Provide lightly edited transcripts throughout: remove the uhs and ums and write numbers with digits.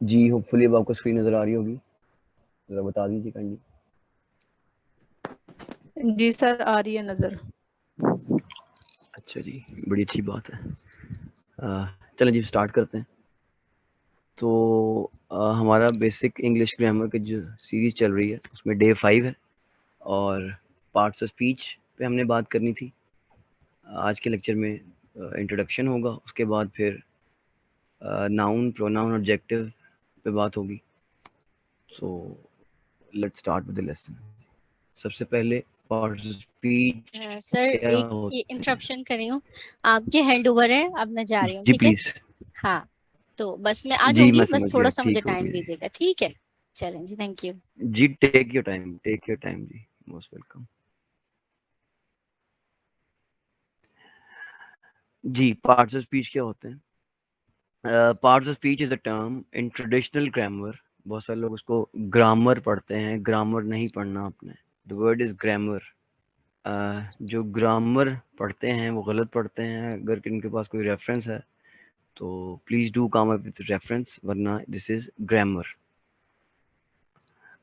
जी hopefully अब आपको screen नज़र आ रही होगी, ज़रा बता दीजिए काइंडली। जी सर, आ रही है नजर। अच्छा जी, बड़ी अच्छी बात है। चलें जी स्टार्ट करते हैं। तो हमारा बेसिक इंग्लिश ग्रामर की जो सीरीज़ चल रही है उसमें डे 5 है और पार्ट्स ऑफ स्पीच पे हमने बात करनी थी। आज के लेक्चर में इंट्रोडक्शन होगा, उसके बाद फिर नाउन, प्रोनाउन, ऑब्जेक्टिव पे बात होगी। So let's start with the lesson. सबसे पहले पार्ट्स ऑफ स्पीच सर क्या एक होते हैं? इंटरप्शन कर रही हूँ, आपके हैंड ओवर है, अब मैं जा रही हूँ, जी ठीक है? प्लीज़। हाँ, तो बस मैं आ जी जाऊंगी, मैं बस समझ गया, थोड़ा सा मुझे ठीक हो टाइम गया दीजिएगा, ठीक है? चलें जी, थैंक यू। जी। Take your time, take your time जी, मोस्ट वेलकम। जी, पार्ट्स ऑफ स्पीच क्या होते हैं? Parts of speech is a term in traditional grammar. बहुत सारे लोग उसको ग्रामर पढ़ते हैं, ग्रामर नहीं पढ़ना आपने। The word is grammar. जो ग्रामर पढ़ते हैं वो गलत पढ़ते हैं। अगर इनके पास कोई रेफरेंस है तो please do come up with reference, वरना दिस इज ग्रामर।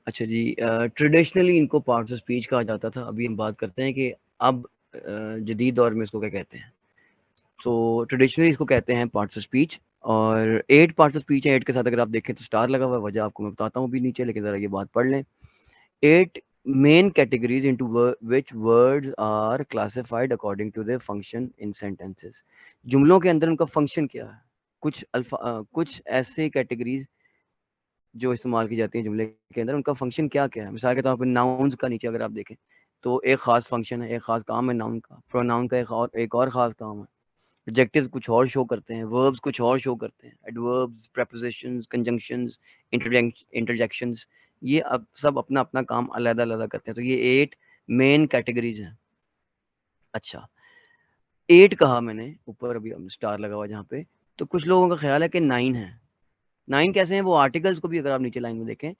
अच्छा जी, ट्रेडिशनली इनको पार्ट्स ऑफ स्पीच कहा जाता था। अभी हम बात करते हैं कि अब जदीद दौर में इसको क्या कहते हैं। तो ट्रेडिशनली इसको कहते हैं पार्ट्स ऑफ स्पीच। और 8 पार्ट्स ऑफ स्पीच है। 8 के साथ अगर आप देखें तो स्टार लगा हुआ है, वजह आपको मैं बताता हूँ अभी नीचे, लेकिन ज़रा ये बात पढ़ लें। 8 main categories into which words are classified according to their function in sentences. जुमलों के अंदर उनका फंक्शन क्या है? कुछ ऐसे कैटेगरीज जो इस्तेमाल की जाती है जुमले के अंदर, उनका फंक्शन क्या क्या है। मिसाल के तौर पर नाउन्स का नीचे अगर आप देखें तो एक खास फंक्शन है, एक खास काम है नाउन का। प्रोनाउन का एक और खास काम है। एडजेक्टिव्स कुछ और शो करते हैं, वर्ब्स कुछ और शो करते हैं, एडवर्ब्स, प्रेपोजिशंस, कंजंक्शंस, इंटरजेक्शंस, ये अब सब अपना अपना काम अलग अलग करते हैं। तो ये 8 मेन कैटेगरीज हैं। अच्छा, 8 कहा मैंने, ऊपर अभी स्टार लगा हुआ जहाँ पे, तो कुछ लोगों का ख्याल है कि 9 है। 9 कैसे हैं? वो आर्टिकल्स को भी अगर आप नीचे लाइन में देखें,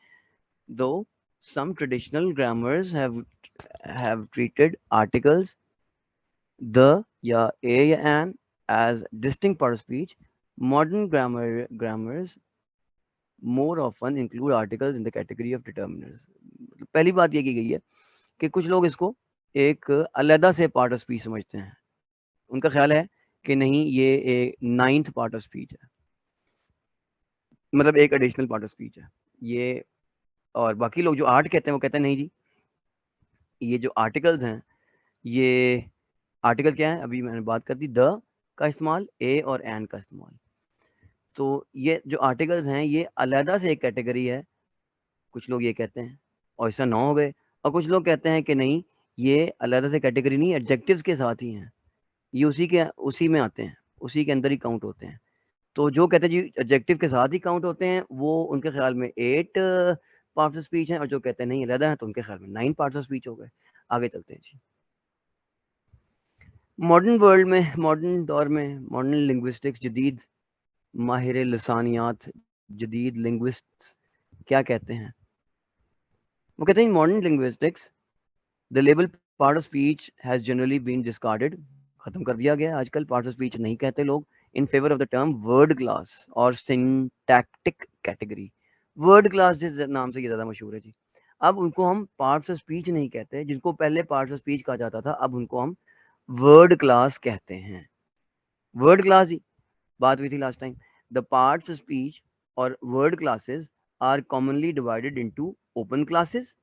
दो some traditional grammars have treated articles the या a या an as distinct part of speech. Modern grammars more often include articles in the category of determiners. पहली बात ये की गई है कि कुछ लोग इसको एक अलग से पार्ट ऑफ स्पीच समझते हैं। उनका ख्याल है कि नहीं, ये एक 9th पार्ट ऑफ स्पीच है, मतलब एक एडिशनल पार्ट ऑफ स्पीच है ये। और बाकी लोग जो आर्ट कहते हैं वो कहते हैं नहीं जी, ये जो आर्टिकल्स हैं, ये आर्टिकल क्या है? अभी मैंने बात कर दी, द का इस्तेमाल, ए और एन का इस्तेमाल। तो ये जो आर्टिकल्स हैं ये अलग से एक कैटेगरी है, कुछ लोग ये कहते हैं, और इसका 9 हो गए। और कुछ लोग कहते हैं कि नहीं, ये अलग से कैटेगरी नहीं, एडजेक्टिव्स के साथ ही हैं, ये उसी में आते हैं, उसी के अंदर ही काउंट होते हैं। तो जो कहते हैं जी एडजेक्टिव के साथ ही काउंट होते हैं, वो उनके ख्याल में 8 पार्ट्स ऑफ स्पीच हैं, और जो कहते हैं नहीं अलग हैं, तो उनके ख्याल में 9 पार्ट्स ऑफ स्पीच हो गए। आगे चलते हैं जी। मॉडर्न वर्ल्ड में, मॉडर्न दौर में, मॉडर्न लिंग्विस्टिक्स, जदीद माहिर लसानियात, जदीद लिंग्विस्ट्स क्या कहते हैं? वो कहते हैं modern linguistics the label part of speech has generally been discarded. खत्म कर दिया गया, आजकल पार्ट ऑफ स्पीच नहीं कहते लोग, in favour of the term word class और सिंटैक्टिक कैटेगरी। वर्ड क्लास जिस नाम से ये ज़्यादा मशहूर है जी। अब उनको हम पार्ट्स ऑफ स्पीच नहीं कहते, जिनको पहले पार्ट्स ऑफ स्पीच कहा जाता था, अब उनको हम वर्ड क्लास कहते हैं। वर्ड क्लास ही बात हुई थी last time. The parts of speech और word classes are commonly divided into open classes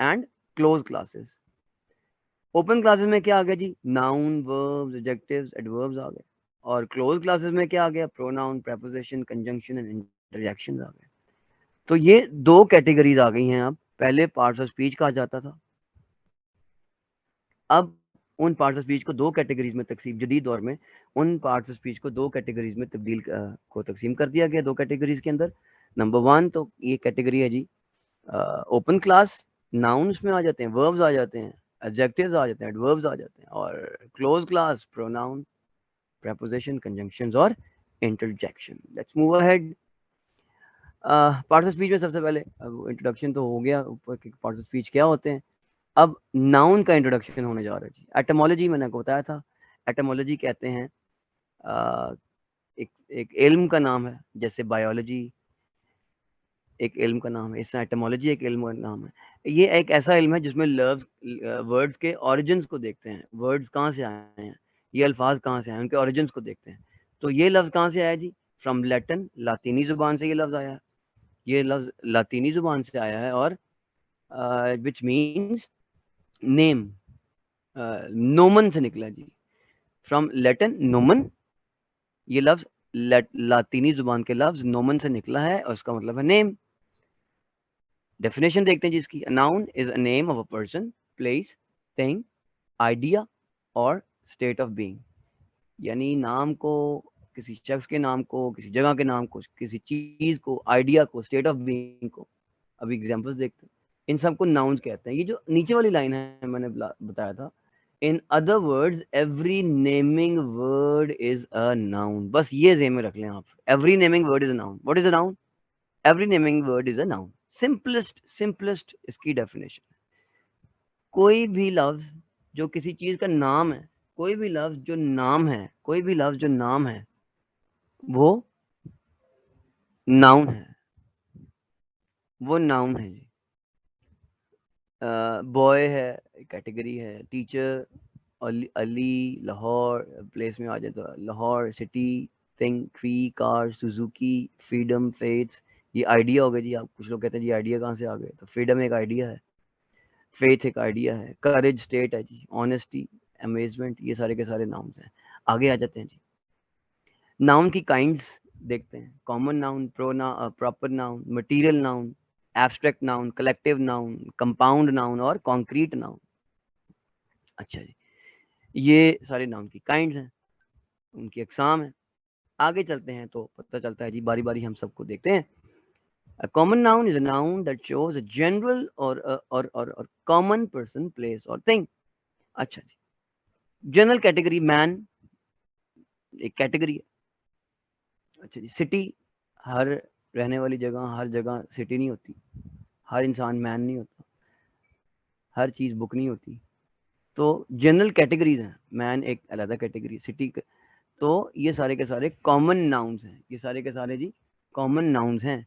and close classes. Open classes में क्या आ गया जी? नाउन, वर्ब्स, एडजेक्टिव्स, एडवर्ब्स आ गए। और क्लोज क्लासेस में क्या आ गया? Pronoun, preposition, conjunction and interjections आ गए। तो ये 2 कैटेगरीज आ गई हैं। अब पहले पार्ट्स ऑफ स्पीच कहा जाता था, अब उन पार्ट्स ऑफ स्पीच को 2 कैटेगरीज में तकसीम, जदीद दौर में उन पार्ट्स ऑफ स्पीच को 2 कैटेगरीज में तब्दील को तकसीम कर दिया गया। 2 कैटेगरीज के अंदर नंबर 1 तो ये कैटेगरी है जी ओपन क्लास, नाउन्स में आ जाते हैं, वर्ब्स आ जाते हैं, एडजेक्टिव्स आ जाते हैं, एडवर्ब्स आ जाते हैं। और close class, pronoun, preposition, conjunctions और interjection. Let's move ahead. Parts of speech में सबसे पहले, अब इंट्रोडक्शन तो हो गया ऊपर के पार्ट्स ऑफ स्पीच क्या होते हैं। अब नाउन का इंट्रोडक्शन होने जा रहा है जी। एटमोलॉजी मैंने आपको बताया था, एटमोलॉजी कहते हैं एक एक इल्म का नाम है, जैसे बायोलॉजी, एक इल्म का नाम है, इसमें एटमोलॉजी एक इल्म का नाम है। ये एक ऐसा इल्म है जिसमें लफ्ज वर्ड्स के ओरिजिन्स को देखते हैं, वर्ड्स कहाँ से आए हैं, ये अल्फाज कहाँ से आए हैं, उनके ओरिजिन्स को देखते हैं। तो ये लफ्ज कहाँ से आया जी? फ्रॉम लैटिन, लातीनी जुबान से ये लफ्ज आया है। ये लफ्ज लातीनी जुबान से आया है और विच मीन्स नेम, नोमन से निकला जी, फ्रॉम लैटिन नोमन। ये लफ्ज लातीनी जुबान के लफ्ज नोमन से निकला है और उसका मतलब है नेम। डेफिनेशन देखते हैं जी इसकी। Noun is a name of a person, place, thing, idea और स्टेट ऑफ बीइंग। यानी नाम को, किसी शख्स के नाम को, किसी जगह के नाम को, किसी चीज को, आइडिया को, स्टेट ऑफ बीइंग को। अभी एग्जांपल्स देखते हैं। इन सबको नाउन्स कहते हैं। ये जो नीचे वाली लाइन है मैंने बताया था, in other words every naming word is a noun. बस ये ज़हन में रख लें आप, every naming word is a noun. What is a noun? Every naming word is a noun. Simplest इसकी डेफिनेशन। कोई भी लफ्ज जो किसी चीज का नाम है, कोई भी लफ्ज जो नाम है, कोई भी लफ्ज जो नाम है, वो नाउन है, वो नाउन है जी। बॉय है, कैटेगरी है। टीचर, अली, लाहौर, प्लेस में आ जाए तो Lahore, city, thing, tree, car, Suzuki, freedom, faith. ये आइडिया हो गया जी। आप कुछ लोग कहते हैं जी आइडिया कहाँ से आ गए, तो फ्रीडम एक आइडिया है, फेथ एक आइडिया है, करेज स्टेट है जी, ऑनेस्टी, अमेजमेंट, ये सारे के सारे नाउन्स हैं। आगे आ जाते हैं जी। नाउन की काइंड्स देखते हैं। Common noun, proper noun, material noun, abstract noun, collective noun, compound noun और कॉन्क्रीट नाउन। अच्छा जी, ये सारे नाउन की काइंड्स हैं, उनकी अकसाम है। आगे चलते हैं तो पता चलता है जी, बारी बारी हम सबको देखते हैं। A common noun is a noun that shows a general or common person, place or thing. अच्छा जी, जनरल कैटेगरी मैन एक कैटेगरी है। अच्छा जी, सिटी, हर रहने वाली जगह, हर जगह सिटी नहीं होती, हर इंसान मैन नहीं होता, हर चीज बुक नहीं होती। तो जनरल कैटेगरीज हैं, मैन एक अलग कैटेगरी, सिटी। तो ये सारे के सारे कॉमन नाउन्स हैं, ये सारे के सारे जी कॉमन नाउन्स हैं।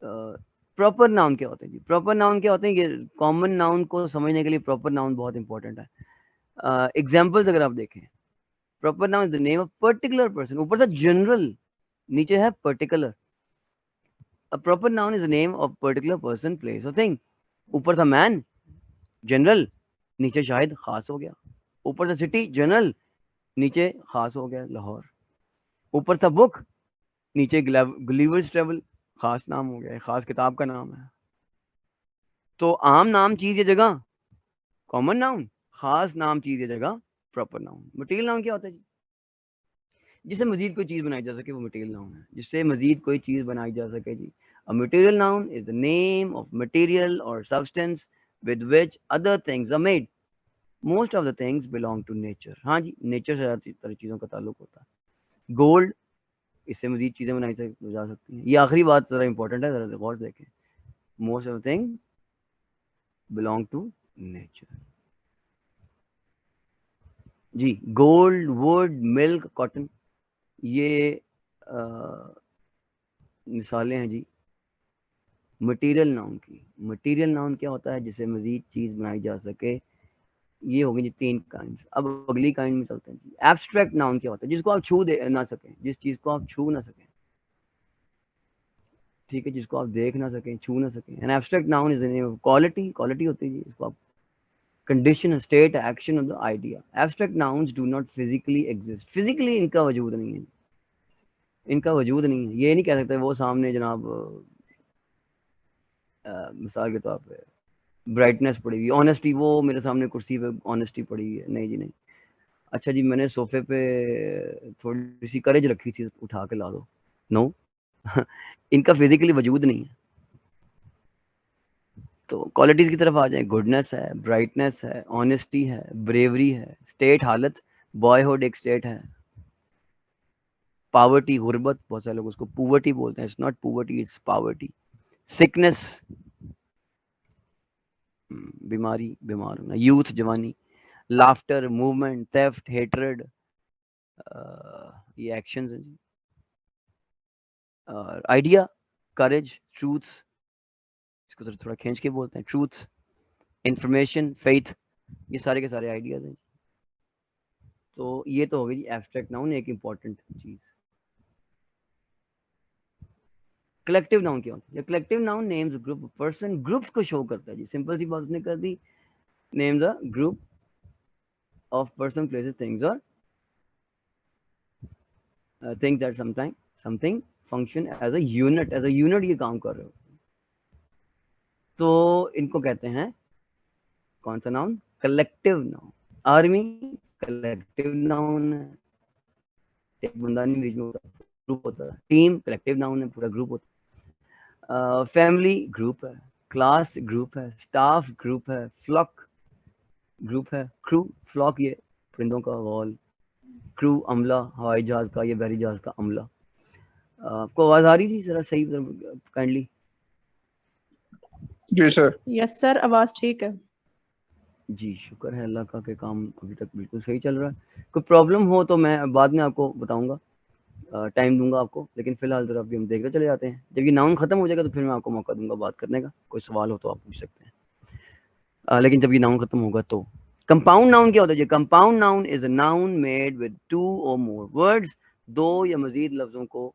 प्रॉपर नाउन क्या होते हैं जी? प्रॉपर नाउन क्या होते हैं? ये कॉमन नाउन को समझने के लिए प्रॉपर नाउन बहुत इंपॉर्टेंट है। एग्जाम्पल्स अगर आप देखें, proper noun is the name of particular person, ऊपर से जनरल, नीचे है particular. A proper noun is the name of particular person, place और थिंग। ऊपर था मैन, जनरल, नीचे शायद खास हो गया। ऊपर था सिटी, जनरल, नीचे खास हो गया लाहौर। ऊपर था बुक, नीचे गुलिवर्स ट्रेवल, खास नाम हो गया, खास किताब का नाम है। तो आम नाम चीज या जगह कॉमन नाउन, खास नाम चीज या जगह प्रॉपर नाउन। मटेरियल नाउन क्या होता है जी? जिससे मजीद कोई चीज बनाई जा सके वो मटेरियल नाउन है, जिससे मजीद कोई चीज बनाई जा सके जी। A material noun is the name of material और substance with which other things are made. Most of the things belong to nature. हाँ जी, नेचर से ज़्यादा चीजों का ताल्लुक होता है। गोल्ड, इससे मजीद चीजें बनाई जा सकती हैं। ये आखिरी बात जरा इंपॉर्टेंट है, जरा गौर से देखें। Most of the thing belong to nature जी। गोल्ड, वुड, मिल्क, कॉटन, ये मिसालें हैं जी मटेरियल नाउन की। मटेरियल नाउन क्या होता है? जिससे मजीद चीज बनाई जा सके। ये हो गई जी तीन काइंड। अब अगली काइंड में चलते हैं जी। एब्स्ट्रैक्ट नाउन क्या होता है? जिसको आप छू दे ना सकें, जिस चीज को आप छू ना सकें, ठीक है, जिसको आप देख ना सकें, छू ना सकें। An abstract noun is the name of quality, quality होती है जी, इसको आप condition, state, action of the idea. Abstract nouns do not physically exist, physically इनका वजूद नहीं है, इनका वजूद नहीं है। ये नहीं कह सकते वो सामने जनाब मिसाल के तौर पे ब्राइटनेस पड़ी हुई, ऑनेस्टी, वो मेरे सामने कुर्सी पे ऑनेस्टी पड़ी हुई है, नहीं जी नहीं। अच्छा जी, मैंने सोफे पे थोड़ी सी करेज रखी थी, उठा के ला दो, नो। इनका फिजिकली वजूद नहीं है। तो क्वालिटीज की तरफ आ जाए, गुडनेस है, ब्राइटनेस है, ऑनेस्टी है, ब्रेवरी है। स्टेट, हालत, बॉयहुड एक स्टेट है। पावर्टी, गुर्बत, बहुत सारे लोग उसको पुवर्टी बोलते हैं, it's not poverty, it's poverty. Sickness, बीमारी, बीमार होना। यूथ, जवानी। लाफ्टर, मूवमेंट, थेफ्ट, हेट्रेड, ये एक्शंस हैं जी। और आइडिया, करेज, ट्रूथ्स, इसको थोड़ा खींच के बोलते हैं, ट्रूथ्स, इंफॉर्मेशन, फेथ, ये सारे के सारे आइडियाज हैं। तो ये तो हो गई एब्स्ट्रैक्ट नाउन, एक इंपॉर्टेंट चीज। कलेक्टिव नाउन क्या होता है? Collective noun names group of person, groups को शो करता है जी। सिंपल सी बात उसने कर दी, names a group of person, places, things और things that something function as a unit, ये काम कर रहे हो। तो इनको कहते हैं कौन सा noun? Collective noun. Army collective noun है, एक बंदा नहीं बीच में होता, ग्रुप होता है। टीम कलेक्टिव नाउन है, पूरा ग्रुप होता है। फैमिली ग्रुप है, क्लास ग्रुप है, स्टाफ ग्रुप है, फ्लॉक ग्रुप है, क्रू, फ्लॉक ये परिंदों का गौल, क्रू अमला, हवाई जहाज का, ये बहरी जहाज का अमला। आपको आवाज आ रही थी जरा सही काइंडली? जी सर। यस सर, आवाज ठीक है। जी शुक्र है अल्लाह का कि काम अभी तक बिल्कुल सही चल रहा है। कोई प्रॉब्लम हो तो मैं बाद में आपको बताऊंगा, टाइम दूंगा आपको, लेकिन फिलहाल जरा अभी हम देखते चले जाते हैं। जब ये नाउन खत्म हो जाएगा तो फिर मैं आपको मौका दूंगा बात करने का, कोई सवाल हो तो आप पूछ सकते हैं। लेकिन जब ये नाउन खत्म होगा तो कंपाउंड नाउन क्या होता है? Compound noun is a noun made with 2 और मोर वर्ड्स, 2 या मजीद लफ्जों को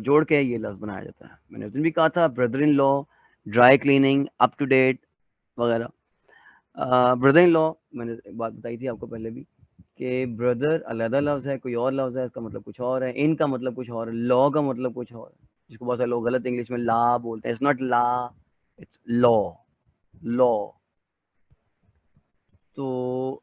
जोड़ के ये लफ्ज बनाया जाता है। मैंने उस दिन भी कहा था, brother in law, dry cleaning, up to date वगैरह। ब्रदर इन लॉ मैंने एक बात बताई थी आपको पहले भी कि ब्रदर अलग लफ्ज है, कोई और लफ्ज है, इसका मतलब कुछ और है, इन का मतलब कुछ और है, लॉ का मतलब कुछ और है, जिसको बहुत सारे लोग गलत इंग्लिश में ला बोलते हैं। It's not la, it's law, law. तो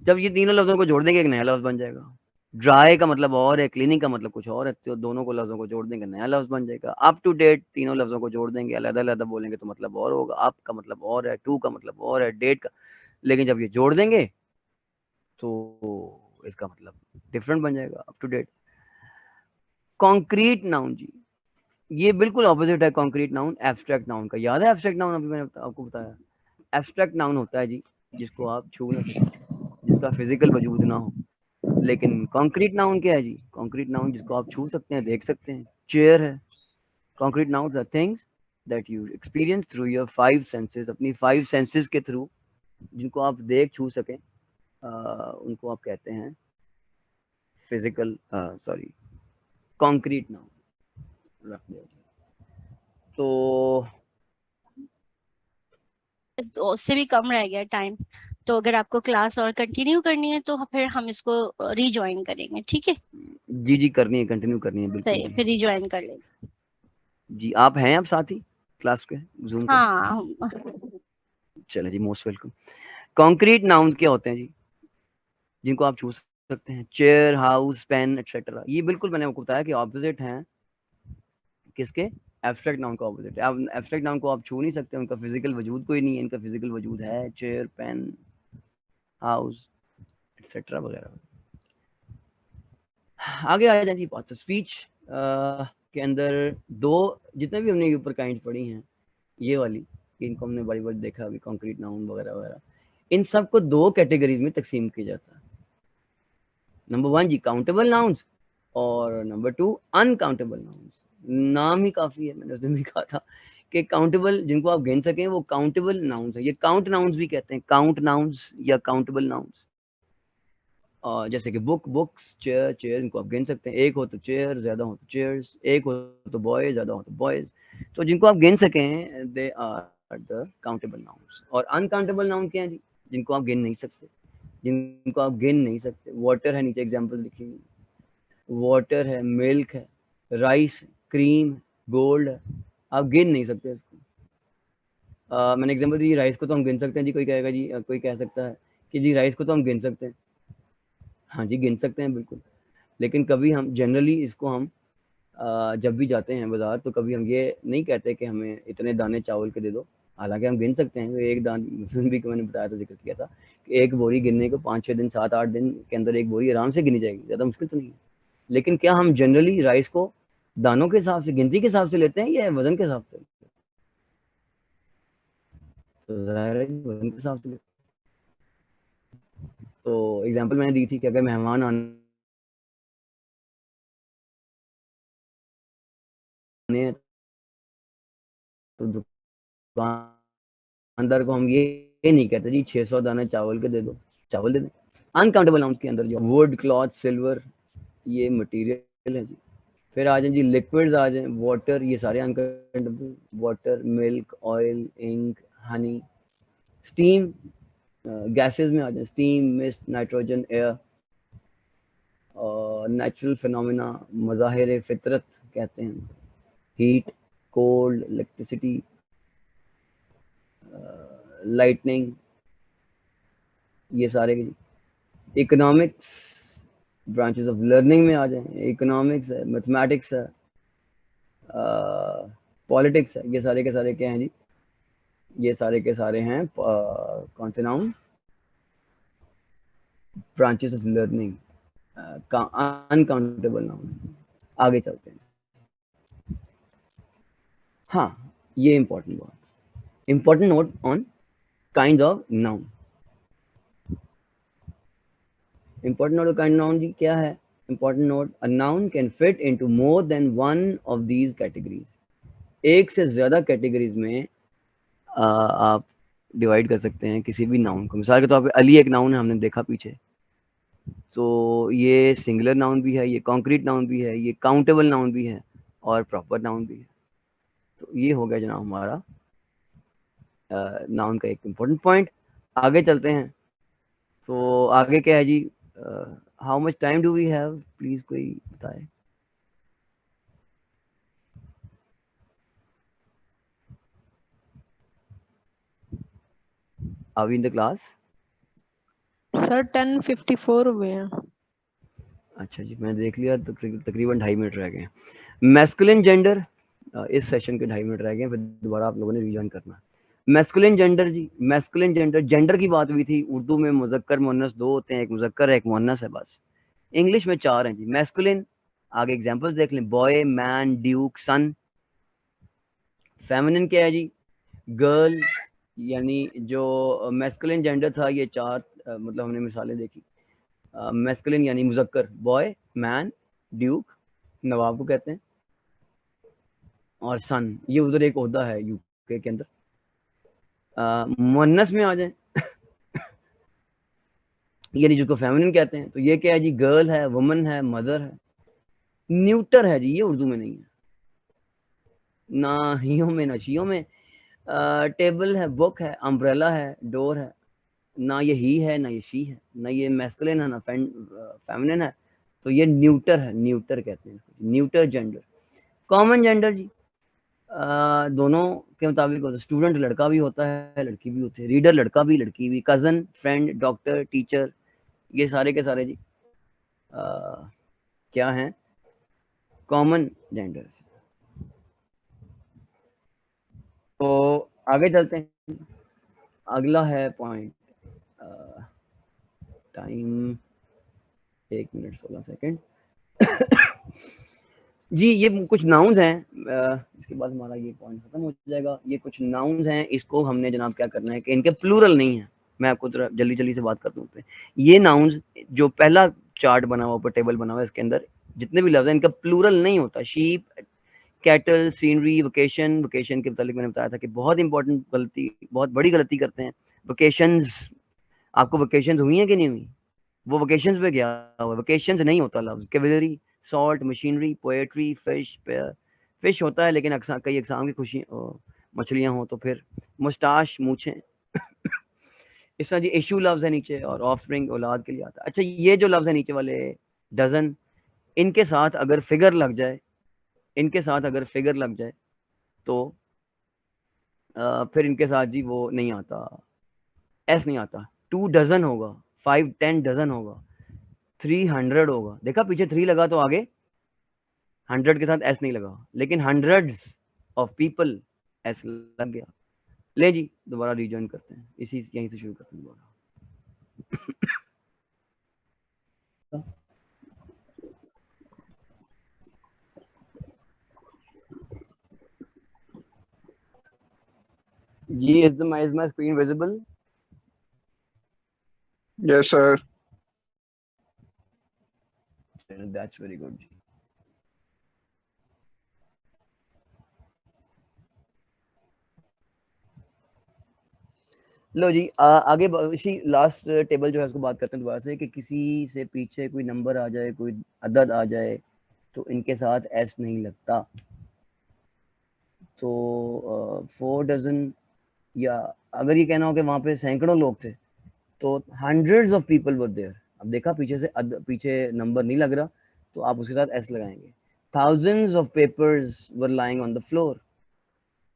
जब ये तीनों लफ्जों को जोड़ देंगे एक नया लफ्ज बन जाएगा। ड्राई का मतलब और है, क्लीनिंग का मतलब कुछ और है, तो दोनों को लफ्जों को जोड़ देंगे नया लफ्ज बन जाएगा। अप टू डेट तीनों लफ्जों को जोड़ देंगे, अलग अलग बोलेंगे तो मतलब और होगा। अप का मतलब और है, टू का मतलब और है, डेट का, लेकिन जब ये जोड़ देंगे तो इसका मतलब डिफरेंट बन जाएगा, up to date. Concrete noun जी, ये बिल्कुल ऑपोजिट है कॉन्क्रीट नाउन एब्स्ट्रैक्ट नाउन का। याद है एब्स्ट्रैक्ट नाउन? अभी मैंने आपको बताया, एब्स्ट्रैक्ट नाउन होता है जी जिसको आप छू ना सकें, जिसका फिजिकल वजूद ना हो। लेकिन कॉन्क्रीट नाउन क्या है जी? कॉन्क्रीट नाउन जिसको आप छू सकते हैं, देख सकते हैं। चेयर है। Concrete noun are things that you experience through your 5 senses, अपनी 5 सेंसेस के थ्रू, जिनको आप देख छू सकें, उनको आप कहते हैं फिजिकल, सॉरी, कॉन्क्रीट नाउन रख दिया। तो उससे भी कम रह गया टाइम, तो अगर आपको क्लास और कंटिन्यू करनी है तो फिर हम इसको रीजॉइन करेंगे, ठीक है? जी करनी है, कंटिन्यू करनी है, बिल्कुल सही, जी। फिर रीजॉइन कर लेंगे। जी आप हैं आप साथी क्लास के, जूम के? हाँ। चले जी, मोस्ट वेलकम। कॉन्क्रीट नाउन क्या होते हैं जी? जिनको आप छू सकते हैं, चेयर, हाउस, पेन, एक्सेट्रा। ये बिल्कुल मैंने आपको बताया कि ऑपोजिट हैं किसके? एब्स्ट्रैक्ट नाउन का ऑपोजिट है। अब एब्स्ट्रैक्ट नाउन को आप छू नहीं सकते, उनका फिजिकल वजूद कोई नहीं है, इनका फिजिकल वजूद है, चेयर, पेन, हाउस, एक्सेट्रा वगैरह। आगे आ जाए जी, पार्ट्स ऑफ स्पीच के अंदर दो, जितने भी हमने ऊपर काइंड पढ़ी हैं, ये वाली, इनको हमने बड़ी बड़ी देखा अभी, कॉन्क्रीट नाउन वगैरह वगैरह, इन सबको 2 कैटेगरीज में तकसीम किया जाता है। नंबर 1 जी काउंटेबल नाउन्स, और नंबर 2 अनकाउंटेबल नाउन्स। नाम ही काफी है, मैंने उस दिन भी कहा था कि काउंटेबल, जिनको आप गिन सकें, वो काउंटेबल नाउन्स है। ये काउंट नाउन्स भी कहते हैं, काउंट नाउन्स या काउंटेबल नाउन्स। जैसे कि बुक, बुक्स, चेयर, चेयर, इनको आप गिन सकते हैं। एक हो तो चेयर, ज्यादा हो तो चेयर्स, एक हो तो बॉयज, ज्यादा हो तो बॉयज। तो जिनको आप गिन सकें, they are the countable nouns. और अनकाउंटेबल नाउन क्या है जी? जिनको आप गिन नहीं सकते, जिनको आप गिन नहीं सकते। वाटर है, नीचे एग्जाम्पल लिखी हुई, वाटर है, मिल्क है, राइस, क्रीम, गोल्ड है, आप गिन नहीं सकते इसको। मैंने एग्जाम्पल दी, राइस को तो हम गिन सकते हैं जी। कोई कहेगा जी, कोई कह सकता है कि जी राइस को तो हम गिन सकते हैं। हाँ जी गिन सकते हैं बिल्कुल, लेकिन कभी हम जनरली इसको हम जब भी जाते हैं बाजार, तो कभी हम ये नहीं कहते कि हमें इतने दाने चावल के दे दो। हालांकि हम गिन सकते हैं, एक दान मुस्लिम भी मैंने बताया था, जिक्र किया था कि एक बोरी गिनने को 5-6 दिन, 7-8 दिन के अंदर एक बोरी आराम से गिनी जाएगी, ज़्यादा मुश्किल तो नहीं है। लेकिन क्या हम जनरली राइस को दानों के हिसाब से, गिनती के हिसाब से लेते हैं या वजन के हिसाब से? तो ज़ाहिर है वजन के हिसाब से लेते हैं। तो एग्जाम्पल मैंने दी थी कि अगर मेहमान आने हैं तो दुकानदार को हम ये नहीं कहते जी 600 दाने चावल के दे दो, चावल दे दें। अनकाउंटेबल नाउन के अंदर जो वुड, क्लॉथ, सिल्वर ये मटेरियल है जी। फिर आ जाए जी लिक्विड्स आ जाए, वाटर, ये सारे uncountable, water, milk, oil, ink, honey. Steam, gases में आ जाए, steam, mist, nitrogen, air. Natural phenomena, मज़ाहिर फितरत कहते हैं, हीट, कोल्ड, इलेक्ट्रिसिटी, लाइटनिंग, ये सारे। इकोनॉमिक्स, ब्रांचेस ऑफ लर्निंग में आ जाए, इकोनॉमिक्स है, मैथमेटिक्स है, पॉलिटिक्स है, ये सारे के सारे क्या हैं जी, ये सारे के सारे हैं कौन से noun, branches of learning, uncountable noun. आगे चलते हैं। हाँ, ये इंपॉर्टेंट बात, important note on kind of noun. Important note of kind noun जी क्या है? Important note, a noun can fit into more than one of these categories. एक से ज्यादा कैटेगरीज में आप डिवाइड कर सकते हैं किसी भी नाउन को। मिसाल के तौर पे अली एक नाउन है, हमने देखा पीछे, तो ये सिंगुलर नाउन भी है, ये कॉन्क्रीट नाउन भी है, ये काउंटेबल नाउन भी है और प्रॉपर नाउन भी है। तो ये हो गया जनाब हमारा नाउन का एक इम्पोर्टेंट पॉइंट। आगे चलते हैं। तो आगे क्या है जी, how much time do we have, please कोई बताए। Are we in the class? Sir 10:54 हुए हैं। अच्छा जी, मैं देख लिया, तकरीबन 2.5 मिनट रह गए हैं। मैस्कुलिन जेंडर, इस सेशन के 2.5 मिनट रह गए, फिर दोबारा आप लोगों ने रिजॉइन करना। मैस्कुलिन जेंडर जी, मैस्कुलिन जेंडर, जेंडर की बात हुई थी। उर्दू में मुजक्कर मुन्नस 2 होते हैं, एक मुजक्कर है एक मुन्नस है बस। इंग्लिश में 4 हैं जी। मैस्कुलिन, आगे एग्जांपल्स देख लें, बॉय, मैन, ड्यूक, सन। फेमिनिन क्या है जी, गर्ल, यानी जो मैस्कुलिन जेंडर था ये 4 मतलब हमने मिसालें देखी। मैस्कुलिन यानी मुजक्कर, बॉय, मैन, ड्यूक, नवाब को कहते हैं, और सन, ये उधर एक ओहदा है यूके के अंदर। मुन्नस में आ जाए यानी जिसको फेमिनिन कहते हैं, तो ये क्या है जी, गर्ल है, वुमन है, मदर है। न्यूटर है जी, ये उर्दू में नहीं है, ना हियों में ना शीयों में। टेबल है, बुक है, अम्ब्रेला है, डोर है। ना ये ही है ना ये शी है, ना ये मैस्कुलिन है ना फेमिनिन है, तो ये न्यूटर है, न्यूटर कहते हैं इसको, न्यूटर जेंडर। कॉमन जेंडर जी, दोनों के मुताबिक होता है। स्टूडेंट लड़का भी होता है लड़की भी होती है, रीडर लड़का भी लड़की भी, कजन, फ्रेंड, डॉक्टर, टीचर, ये सारे के सारे जी क्या हैं, कॉमन जेंडर्स। तो आगे चलते हैं। अगला है पॉइंट, टाइम 1 मिनट 16 सेकेंड जी। ये कुछ नाउन्स हैं, इसके बाद हमारा ये पॉइंट खत्म हो जाएगा। ये कुछ नाउन्स हैं, इसको हमने जनाब क्या करना है कि इनके प्लूरल नहीं है। मैं आपको जल्दी जल्दी से बात करता हूँ। ये नाउन्स जो पहला चार्ट बना हुआ, ऊपर टेबल बना हुआ है, इसके अंदर जितने भी लफ्ज हैं इनका प्लूरल नहीं होता। Sheep, cattle, scenery, vocation. Vocation के मतलब मैंने बताया था कि बहुत इंपॉर्टेंट गलती, बहुत बड़ी गलती करते हैं। वोकेशंस, आपको वोकेशंस हुई हैं कि नहीं हुई? वो वोकेशंस में गया हुआ, वोकेशंस नहीं होता लफ्ज। Cavalry, salt, machinery, poetry, fish, pair. Fish होता है लेकिन अक्सर कई अकसाम की खुशी मछलियां हो तो फिर मुस्टाश, मूछें। इस तरह जी इशू लफ्ज है नीचे, और ऑफस्प्रिंग औलाद के लिए आता है। अच्छा, ये जो लफ्ज है नीचे वाले, डजन, इनके साथ अगर फिगर लग जाए, इनके साथ अगर फिगर लग जाए तो फिर इनके साथ जी वो नहीं आता, एस नहीं आता। 2 डजन होगा, 5 10 डजन होगा, 300 होगा। देखा पीछे 3 लगा तो आगे 100 के साथ एस नहीं लगा, लेकिन हंड्रेड्स ऑफ पीपल एस लग गया। ले जी दोबारा रिज्वाइन करते हैं, इसी यहीं से शुरू करते हैं दोबारा। जी, is my screen visible? Yes, sir. That's very good. लो जी आगे इसी लास्ट टेबल जो है उसको बात करते हैं दोबारा से कि किसी से पीछे कोई नंबर आ जाए, कोई अदद आ जाए तो इनके साथ एस नहीं लगता। तो 4 डजन, या अगर ये कहना हो कि वहां पे सैकड़ों लोग थे तो hundreds of people were there. अब देखा पीछे से पीछे नंबर नहीं लग रहा तो आप उसके साथ एस लगाएंगे। Thousands of papers were lying on the floor,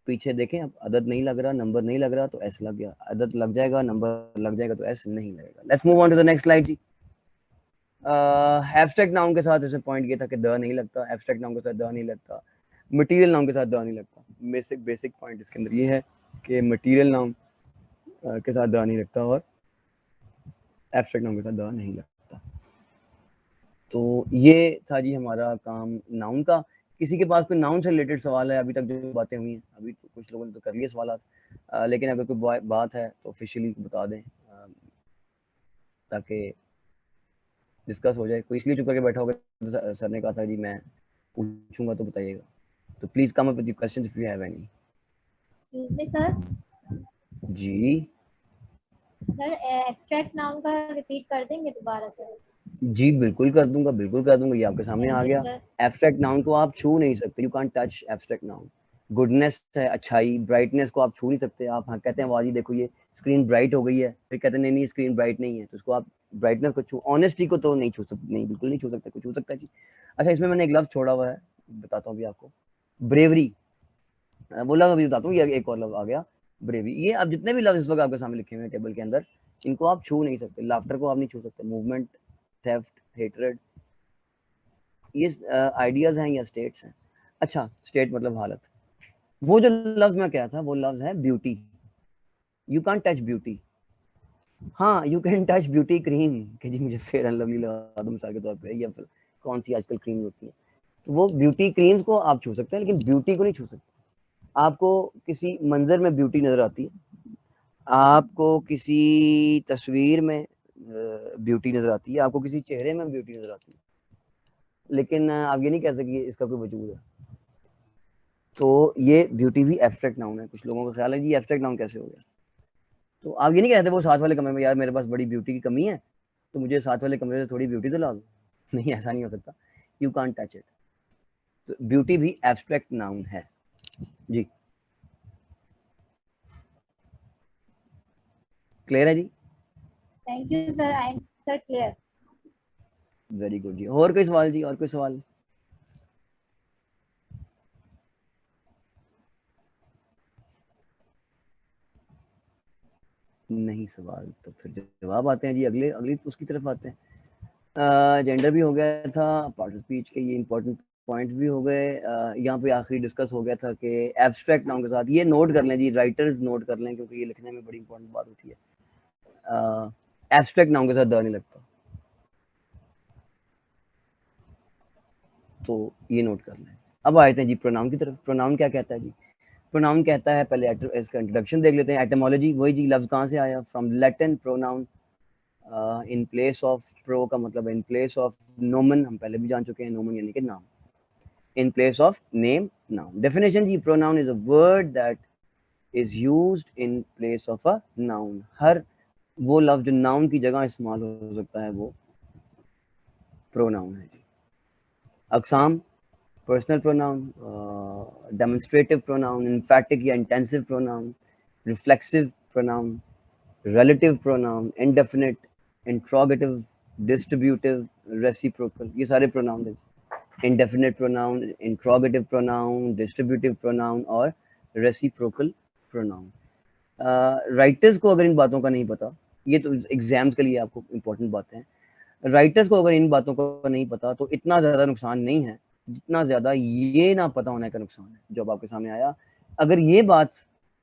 पीछे देखें अब अदद नहीं लग रहा, नंबर नहीं लग रहा तो एस लग गया, अदद लग जाएगा, नंबर लग जाएगा तो एस नहीं लगेगा। Let's move on to the next slide जी। एब्स्ट्रैक्ट नाउन के साथ इसमें पॉइंट ये था कि द नहीं लगता, एब्स्ट्रैक्ट नाउन के साथ द नहीं लगता, मटेरियल नाउन के साथ द नहीं लगता। बेसिक पॉइंट इसके अंदर ये है कि मटेरियल नाउन के साथ द नहीं लगता और एब्स्ट्रैक्ट नाउन के साथ द नहीं लगता। तो ये था जी हमारा काम नाउन का। किसी के पास कोई नाउन से रिलेटेड सवाल है? अभी तक जो बातें हुई हैं, अभी तो कुछ लोगों ने तो कर लिए सवाल, लेकिन अगर कोई बात है तो ऑफिशियली बता दें ताकि डिस्कस हो जाए। कोई इसलिए चुप करके बैठा होगा तो सर ने कहा था जी मैं पूछूंगा तो बताइएगा। तो please come up with the questions if you have any. Excuse me sir. जी सर एब्स्ट्रैक्ट नाउन का रिपीट कर देंगे दोबारा सर? जी बिल्कुल कर दूंगा, बिल्कुल कर दूंगा, ये आपके सामने आ गया। एब्स्ट्रैक्ट नाउन को आप छू नहीं सकते, you can't touch abstract noun. Goodness है, अच्छाई, ब्राइटनेस को आप छू नहीं सकते। आप हाँ कहते हैं वाजी देखो ये स्क्रीन ब्राइट हो गई है, फिर कहते हैं नहीं स्क्रीन ब्राइट नहीं है, तो उसको आप ब्राइटनेस को छू, ऑनेस्टी को तो नहीं छू सकते, नहीं बिल्कुल नहीं छू सकते। कुछ छू सकता है जी। अच्छा इसमें मैंने एक लफ्ज छोड़ा हुआ है, बताता हूँ अभी आपको, ब्रेवरी। वो लफ्ज अभी बताता हूँ, ये एक और लफ्ज आ गया ब्रेवरी। ये अब जितने भी लफ्ज इस वक्त आपके सामने लिखे हुए हैं टेबल के अंदर, इनको आप छू नहीं सकते। लाफ्टर को आप नहीं छू सकते, मूवमेंट, थेफ्ट, हेट्रेड, ये आइडियाज हैं या स्टेट्स हैं। अच्छा स्टेट मतलब हालत। वो जो लफ्ज मैं कहा था वो लफ्ज है beauty. You can't touch beauty. हाँ you can touch beauty cream कि जी मुझे फेयर एंड लवली लगा दो मिसाल के तौर पे, या फिर कौन सी आजकल क्रीम होती है, तो वो ब्यूटी क्रीम्स को आप छू सकते हैं लेकिन ब्यूटी को नहीं छू सकते। आपको किसी मंजर में ब्यूटी नजर आती है, आपको किसी तस्वीर में ब्यूटी नजर आती है, आपको किसी चेहरे में ब्यूटी नजर आती है, लेकिन आप ये नहीं कह सकते इसका कोई वजूद है। तो ये ब्यूटी भी एब्स्ट्रैक्ट नाउन है। कुछ लोगों का ख्याल है जी एब्स्ट्रैक्ट नाउन कैसे हो गया, तो आप ये नहीं कहते वो साथ वाले कमरे में यार मेरे पास बड़ी ब्यूटी की कमी है तो मुझे साथ वाले कमरे से थोड़ी ब्यूटी तो ला दो। नहीं ऐसा नहीं हो सकता, यू कांट टच इट। तो ब्यूटी भी एब्स्ट्रैक्ट नाउन है जी। क्लियर है जी? Thank you sir, I am sir clear. Very good जी। और कोई सवाल जी, और कोई सवाल? नहीं सवाल तो फिर जवाब आते हैं जी, अगली तो उसकी तरफ आते हैं। जेंडर भी हो गया था, पार्ट ऑफ स्पीच के ये इंपॉर्टेंट पॉइंट्स भी हो गए। यहाँ पे आखिरी डिस्कस हो गया था कि एब्स्ट्रैक्ट नाउन के साथ, ये नोट कर लें जी, राइटर्स नोट कर लें क्योंकि ये लिखने में बड़ी इंपॉर्टेंट बात होती है। एब्स्ट्रैक्ट नाउन के साथ द नहीं लगता, तो ये नोट कर लें। अब आते हैं जी प्रोनाउन की तरफ। प्रोनाउन क्या कहता है जी? प्रोनाउन कहता है, पहले इसका इंट्रोडक्शन देख लेते हैं। एटमोलॉजी, वही जी लफ्ज कहाँ से आया? From Latin pronoun, in place of, pro का मतलब इन प्लेस ऑफ नोमन, हम पहले भी जान चुके हैं, नोमन यानी कि नाम, in place of name noun. Definition जी, pronoun is a word that is used in place of a noun. हर वो लफ्ज जो नाउन की जगह इस्तेमाल हो सकता है वो प्रोनाउन है जी। अकसाम, personal pronoun, demonstrative pronoun, emphatic या intensive pronoun, reflexive pronoun, relative pronoun, indefinite, interrogative, distributive, reciprocal, ये सारे pronoun हैं। indefinite pronoun, interrogative pronoun, distributive pronoun और reciprocal pronoun। राइटर्स को अगर इन बातों का नहीं पता, ये तो एग्जाम्स के लिए आपको इंपॉर्टेंट बातें हैं, राइटर्स को अगर इन बातों का नहीं पता तो इतना ज़्यादा नुकसान नहीं है जितना ज़्यादा ये ना पता होने का नुकसान है जो अब आपके सामने आया। अगर ये बात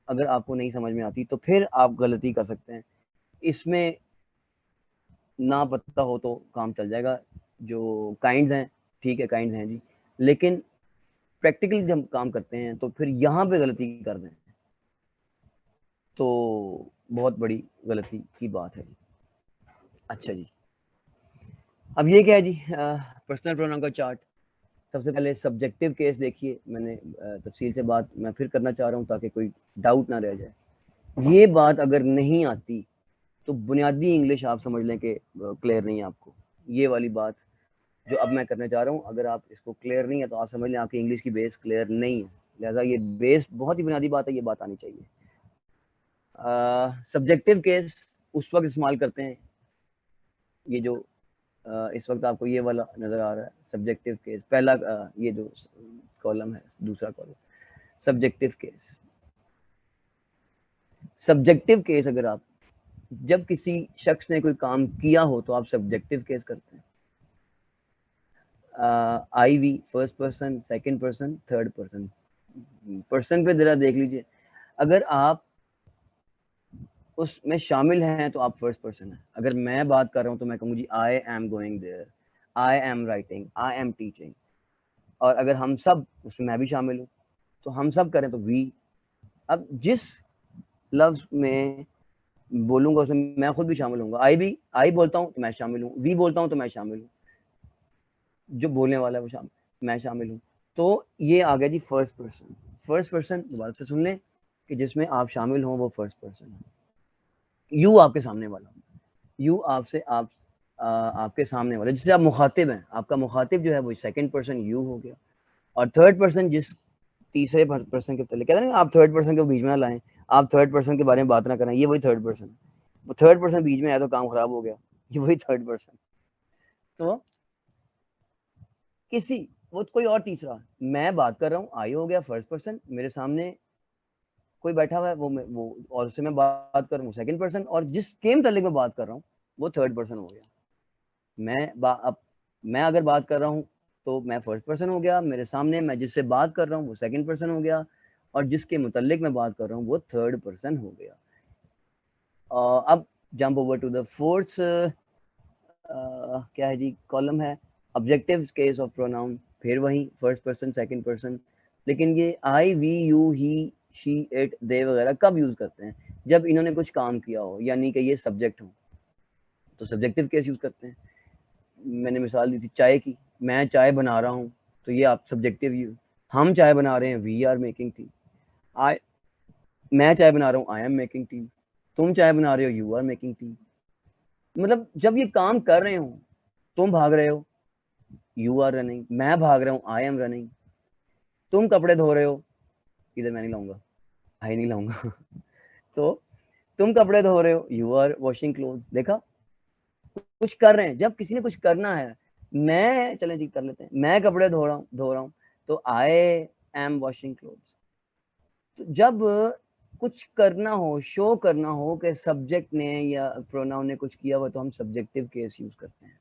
अगर आपको नहीं समझ में आती तो फिर आप गलती कर सकते हैं। इसमें ना पता हो तो काम चल जाएगा। जो काइंड्स हैं ठीक है, काइंड्स हैं जी, लेकिन प्रैक्टिकली जब काम करते हैं तो फिर यहाँ पे गलती कर दें तो बहुत बड़ी गलती की बात है। अच्छा जी, अब ये क्या है जी, पर्सनल प्रोनाउन का चार्ट। सबसे पहले सब्जेक्टिव केस देखिए, मैंने तफसील से बात मैं फिर करना चाह रहा हूँ ताकि कोई डाउट ना रह जाए। ये बात अगर नहीं आती तो बुनियादी इंग्लिश आप समझ लें कि क्लियर नहीं है आपको। ये वाली बात जो अब मैं करने जा रहा हूँ, अगर आप इसको क्लियर नहीं है तो आप समझ लें आपकी इंग्लिश की बेस क्लियर नहीं है। लिहाजा ये बेस बहुत ही बुनियादी बात है, ये बात आनी चाहिए। सब्जेक्टिव केस उस वक्त इस्तेमाल करते हैं, ये जो इस वक्त आपको ये वाला नजर आ रहा है सब्जेक्टिव केस, पहला ये जो कॉलम है, दूसरा column subjective case. Subjective case अगर आप जब किसी शख्स ने कोई काम किया हो तो आप सब्जेक्टिव केस करते हैं। I we first person, second person, third person. Person पे जरा देख लीजिए, अगर आप उसमें शामिल हैं तो आप फर्स्ट पर्सन हैं। अगर मैं बात कर रहा हूँ तो मैं कहूँगी जी I am going there, I am writing, I am teaching. और अगर हम सब, उसमें मैं भी शामिल हूँ, तो हम सब करें तो वी। अब जिस लफ्ज में बोलूंगा उसमें मैं खुद भी शामिल हूँ। आई बोलता हूँ तो मैं शामिल हूँ, वी बोलता हूँ तो मैं शामिल हूँ, जो बोलने वाला है वो मैं शामिल हूँ। तो ये आ गया जी फर्स्ट पर्सन। फर्स्ट पर्सन दोबारा से सुन लें कि जिसमें आप शामिल हों वो फर्स्ट पर्सन है। यू आपके सामने वाला, यू आपसे आपके सामने वाला, जिससे आप मुखातिब हैं, आपका मुखातिब जो है वो सेकंड पर्सन यू हो गया। और थर्ड पर्सन जिस तीसरे पर्सन के कहते हैं ना, आप थर्ड पर्सन को बीच में ना लाएं, आप थर्ड पर्सन के बारे में बात ना करें, ये वही थर्ड पर्सन। वो थर्ड पर्सन बीच में आया तो काम खराब हो गया, ये वही थर्ड पर्सन। तो किसी वो कोई और तीसरा, मैं बात कर रहा हूँ, आई हो गया फर्स्ट पर्सन, मेरे सामने कोई बैठा हुआ है वो और उससे मैं बात कर रहा हूँ सेकंड पर्सन, और जिसके मुतालिक मैं बात कर रहा हूँ वो थर्ड पर्सन हो गया। मैं अगर बात कर रहा हूँ तो मैं फर्स्ट पर्सन हो गया, मेरे सामने मैं जिससे बात कर रहा हूँ वो सेकंड पर्सन हो गया, और जिसके मुतालिक मैं बात कर रहा हूँ वो थर्ड पर्सन हो गया। अब jump over to the fourth क्या है जी, कॉलम है ऑब्जेक्टिव केस ऑफ प्रोनाउन। फिर वही फर्स्ट पर्सन सेकंड पर्सन, लेकिन ये I we you he she it they वगैरह कब यूज करते हैं? जब इन्होंने कुछ काम किया हो, यानी कि ये सब्जेक्ट हो तो सब्जेक्टिव केस यूज करते हैं। मैंने मिसाल दी थी चाय की, मैं चाय बना रहा हूँ तो ये आप सब्जेक्टिव यूज। हम चाय बना रहे हैं, वी आर मेकिंग टी। आई मैं चाय बना रहा हूँ, आई एम मेकिंग टी। तुम चाय बना रहे हो, यू आर मेकिंग टी। मतलब जब ये काम कर रहे हो, तुम भाग रहे हो, यू आर रनिंग। मैं भाग रहा हूँ, आई एम रनिंग। तुम कपड़े धो रहे हो, इधर मैं नहीं लाऊंगा, आई नहीं लाऊंगा तो तुम कपड़े धो रहे हो, यू आर वॉशिंग क्लोथ। देखा, कुछ कर रहे हैं, जब किसी ने कुछ करना है। मैं चलें जी कर लेते हैं, मैं कपड़े धो रहा हूँ तो आई एम वॉशिंग क्लोथ। तो जब कुछ करना हो, शो करना हो कि सब्जेक्ट ने या प्रोनाउन ने कुछ किया हुआ, तो हम सब्जेक्टिव केस यूज करते हैं।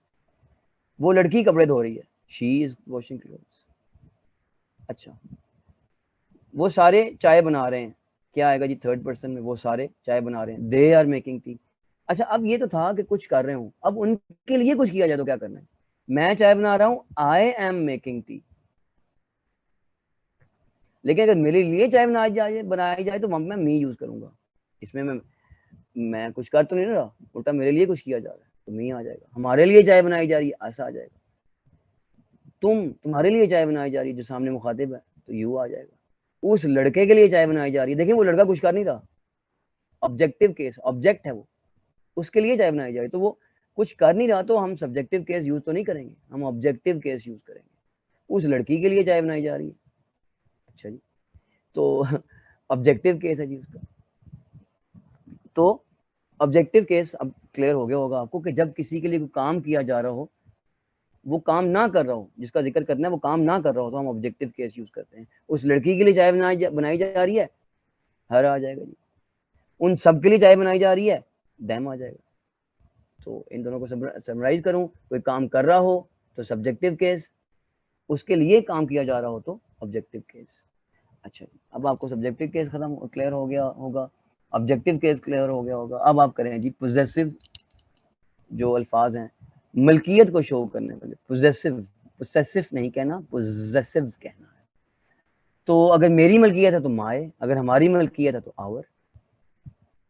वो लड़की कपड़े धो रही है, शी इज वॉशिंग क्लोथ्स। अच्छा, वो सारे चाय बना रहे हैं, क्या आएगा जी थर्ड पर्सन में? वो सारे चाय बना रहे हैं, दे आर मेकिंग टी। अच्छा, अब ये तो था कि कुछ कर रहे हो, अब उनके लिए कुछ किया जाए तो क्या करना है? मैं चाय बना रहा हूं, आई एम मेकिंग टी। लेकिन अगर मेरे लिए चाय बनाई जाए तो वहां मैं मी यूज करूंगा। इसमें मैं कुछ कर तो नहीं रहा, उल्टा मेरे लिए कुछ किया जा रहा है तो मी आ जाएगा। हमारे लिए चाय बनाई जा रही है, ऐसा आ जाएगा। तुम्हारे लिए चाय बनाई जा रही है, जो सामने मुखातिब है, तो यू आ जाएगा। उस लड़के के लिए चाय बनाई जा रही है, देखिए वो लड़का कुछ कर नहीं रहा, ऑब्जेक्टिव केस, ऑब्जेक्ट है वो, उसके लिए चाय बनाई जा रही है, तो वो कुछ कर नहीं रहा, तो हम सब्जेक्टिव केस यूज तो नहीं करेंगे, हम ऑब्जेक्टिव केस यूज करेंगे। उस लड़की के लिए चाय बनाई जा रही है, अच्छा जी, तो ऑब्जेक्टिव केस है जी उसका। तो ऑब्जेक्टिव केस अब क्लियर हो गया होगा आपको कि जब किसी के लिए काम किया जा रहा हो, वो काम ना कर रहा हो, जिसका जिक्र करना है वो काम ना कर रहा हो, तो हम ऑब्जेक्टिव केस यूज करते हैं। उस लड़की के लिए चाय बनाई जा रही है, हर आ जाएगा जी। उन सब के लिए चाय बनाई जा रही है, दैम आ जाएगा। तो इन दोनों को समराइज करूं, कोई काम कर रहा हो तो सब्जेक्टिव केस, उसके लिए काम किया जा रहा हो तो ऑब्जेक्टिव केस। अच्छा, अब आपको सब्जेक्टिव केस खत्म क्लियर हो गया होगा, ऑब्जेक्टिव केस क्लियर हो गया होगा। अब आप करें जी पोजेसिव जो अल्फाज हैं, मलकियत को शो करने वाले। पोजेसिव, पोसेसिव नहीं कहना, पोजेसिव कहना है। तो अगर मेरी मलकियत है तो माय, अगर हमारी मलकियत है तो आवर,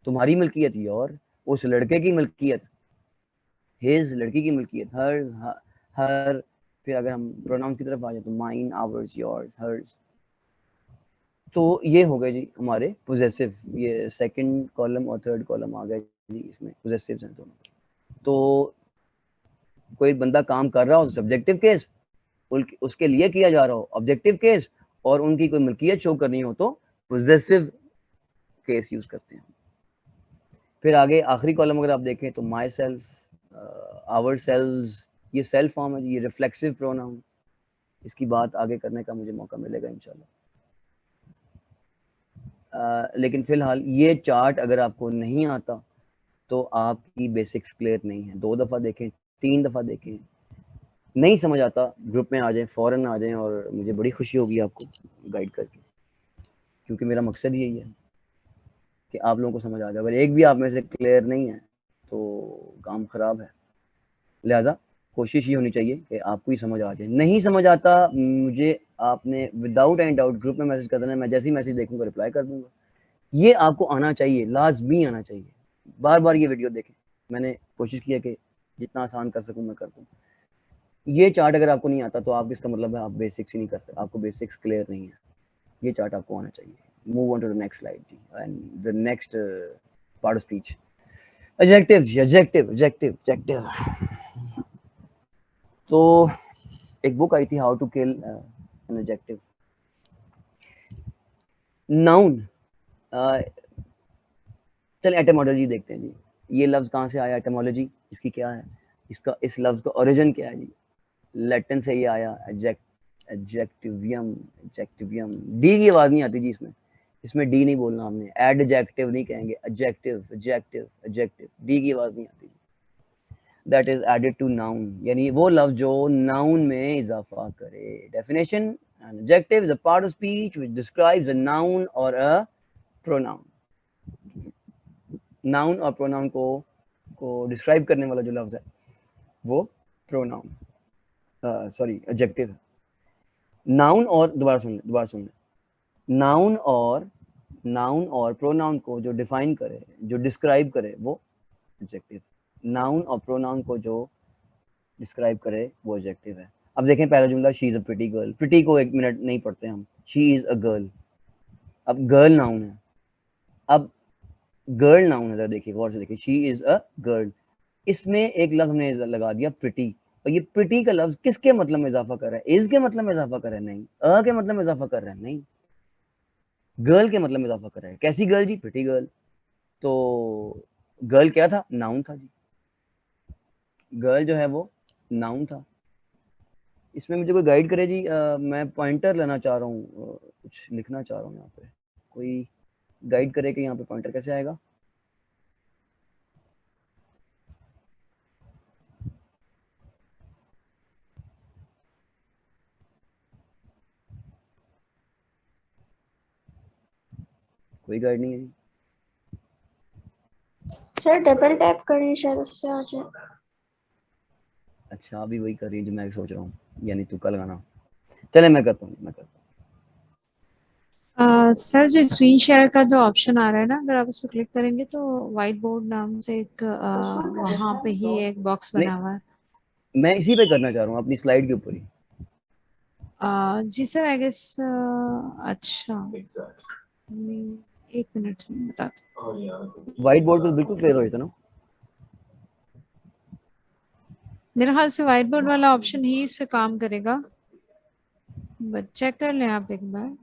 तुम्हारी मलकियत योर, उस लड़के की मलकियत हिज, लड़की की मलकियत हर्स, हर। फिर अगर हम प्रोनाउंस की तरफ आ जाए तो माइन, आवर्स, योर्स, हर्स। तो ये हो गए जी हमारे पोजेसिव, ये सेकंड कॉलम और थर्ड कॉलम आ गया जी, इसमें पोजेसिव हैं दोनों। तो कोई बंदा काम कर रहा हो सब्जेक्टिव केस, उसके लिए किया जा रहा हो ऑब्जेक्टिव केस, और उनकी कोई मलकियत शो करनी हो तो पोजेसिव केस यूज करते हैं। फिर आगे आखिरी कॉलम अगर आप देखें तो माई सेल्फ, आवर सेल्व्स, ये सेल्फ फॉर्म है, ये रिफ्लेक्सिव प्रोनाउन। इसकी बात आगे करने का मुझे मौका मिलेगा इंशाल्लाह। लेकिन फिलहाल ये चार्ट अगर आपको नहीं आता तो आपकी बेसिक्स क्लियर नहीं है। 2 दफ़ा देखें, 3 दफ़ा देखें, नहीं समझ आता ग्रुप में आ जाएं, फ़ौरन आ जाएं, और मुझे बड़ी खुशी होगी आपको गाइड करके, क्योंकि मेरा मकसद यही है कि आप लोगों को समझ आ जाए। अगर एक भी आप में से क्लियर नहीं है तो काम ख़राब है। लिहाजा कोशिश ये होनी चाहिए कि आपको ही समझ आ जाए। नहीं समझ आता मुझे आपने विदाउट एनी डाउट ग्रुप में मैसेज कर देना, मैं जैसे ही मैसेज देखूंगा रिप्लाई कर दूंगा। ये आपको आना चाहिए, लाजमी आना चाहिए। बार बार ये वीडियो देखें, मैंने कोशिश की है कि जितना आसान कर सकूं मैं कर दूं। ये चार्ट अगर आपको नहीं आता तो आप, इसका मतलब है आप बेसिक्स ही नहीं कर सकते, आपको बेसिक्स क्लियर नहीं है। ये चार्ट आपको आना चाहिए। Move on to the next slide जी, and the next part of speech, adjective. Adjective adjective adjective. तो एक बुक आई थी, how to kill an adjective. Noun, चल एटिमोलॉजी देखते हैं जी। ये लफ्ज कहाँ से आया, एटिमोलॉजी इसकी क्या है, इसका इस लफ्ज का ओरिजिन क्या है जी। लैटिन से ये आया, एडजेक्टिवियम। एडजेक्टिवियम, डी की आवाज नहीं आती जी इसमें, इसमें डी नहीं बोलना हमने, एडजेक्टिव नहीं कहेंगे, एडजेक्टिव एडजेक्टिव एडजेक्टिव, डी की आवाज नहीं आती। That is added to noun, यानी वो लफ्ज जो नाउन में इजाफा करे। Definition, an adjective is a part of speech which describes a noun or a pronoun. Noun और प्रोनाउन को डिस्क्राइब करने वाला जो लफ्ज है वो प्रोनाउन, सॉरी एडजेक्टिव है। नाउन और, दोबारा सुन ले, नाउन और प्रोनाउन को जो डिफाइन करे, जो डिस्क्राइब करे, वो एडजेक्टिव। नाउन और प्रोनाउन को जो डिस्क्राइब करे वो एडजेक्टिव है। अब देखें पहला जुमला, she is a pretty girl. Pretty को 1 मिनट नहीं पढ़ते हम, शी इज अ गर्ल। अब गर्ल नाउन है, अब गर्ल नाउन है, जरा देखिए गौर से देखिए, शी इज अ गर्ल। इसमें एक लफ्ज हमने लगा दिया प्रिटी, और ये प्रिटी का लफ्ज किसके मतलब में इजाफा कर रहा है, इज के मतलब में इजाफा कर रहा है नहीं, अ के मतलब में इजाफा कर रहा है नहीं, गर्ल के मतलब में इजाफा कर रहा है। कैसी गर्ल जी, प्रिटी गर्ल। तो गर्ल क्या था, नाउन था जी, गर्ल जो है वो नाउन था। इसमें मुझे कोई गाइड करे जी, मैं पॉइंटर लेना चाह रहा हूँ, कुछ लिखना चाह रहा हूँ यहाँ पे, कोई गाइड करे कि यहाँ पे पॉइंटर कैसे आएगा। कोई गाइड नहीं है जी। सर डबल टैप करिए, शायद उससे आ जाए। अच्छा, अभी वही कर रही है जो मैं सोच रहा हूँ, यानी तुक्का लगाना। चले मैं करता हूँ। सर जो स्क्रीन शेयर का जो ऑप्शन आ रहा है ना, अगर आप उस पर क्लिक करेंगे तो व्हाइट बोर्ड नाम से एक वहाँ पे ही एक बॉक्स बना हुआ है। मैं इसी पे करना चाह रहा हूँ, अपनी स्लाइड के ऊपर ही। जी सर, आई गेस अच्छा, एक मिनट से बताते। व्हाइट बोर्ड पे बिल्कुल क्लियर हो जाता ना। मेरे ख्याल से व्हाइट बोर्ड वाला ऑप्शन ही इस पे काम करेगा, बट चेक कर लें आप एक बार।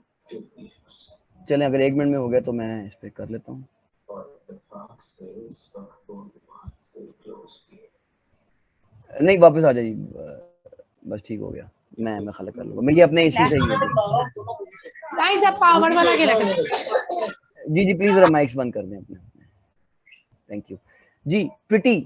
चलें, अगर 1 मिनट में हो गया तो मैं इस पे कर लेता हूँ। नहीं, वापस आ जाइए, बस ठीक हो गया, मैं खलक कर लूँगा, मेरी अपने इसी से ही है गाइस, आप पावर वाला के लगा। जी प्लीज जरा माइक्स बंद कर दें अपने। थैंक यू जी। Pretty,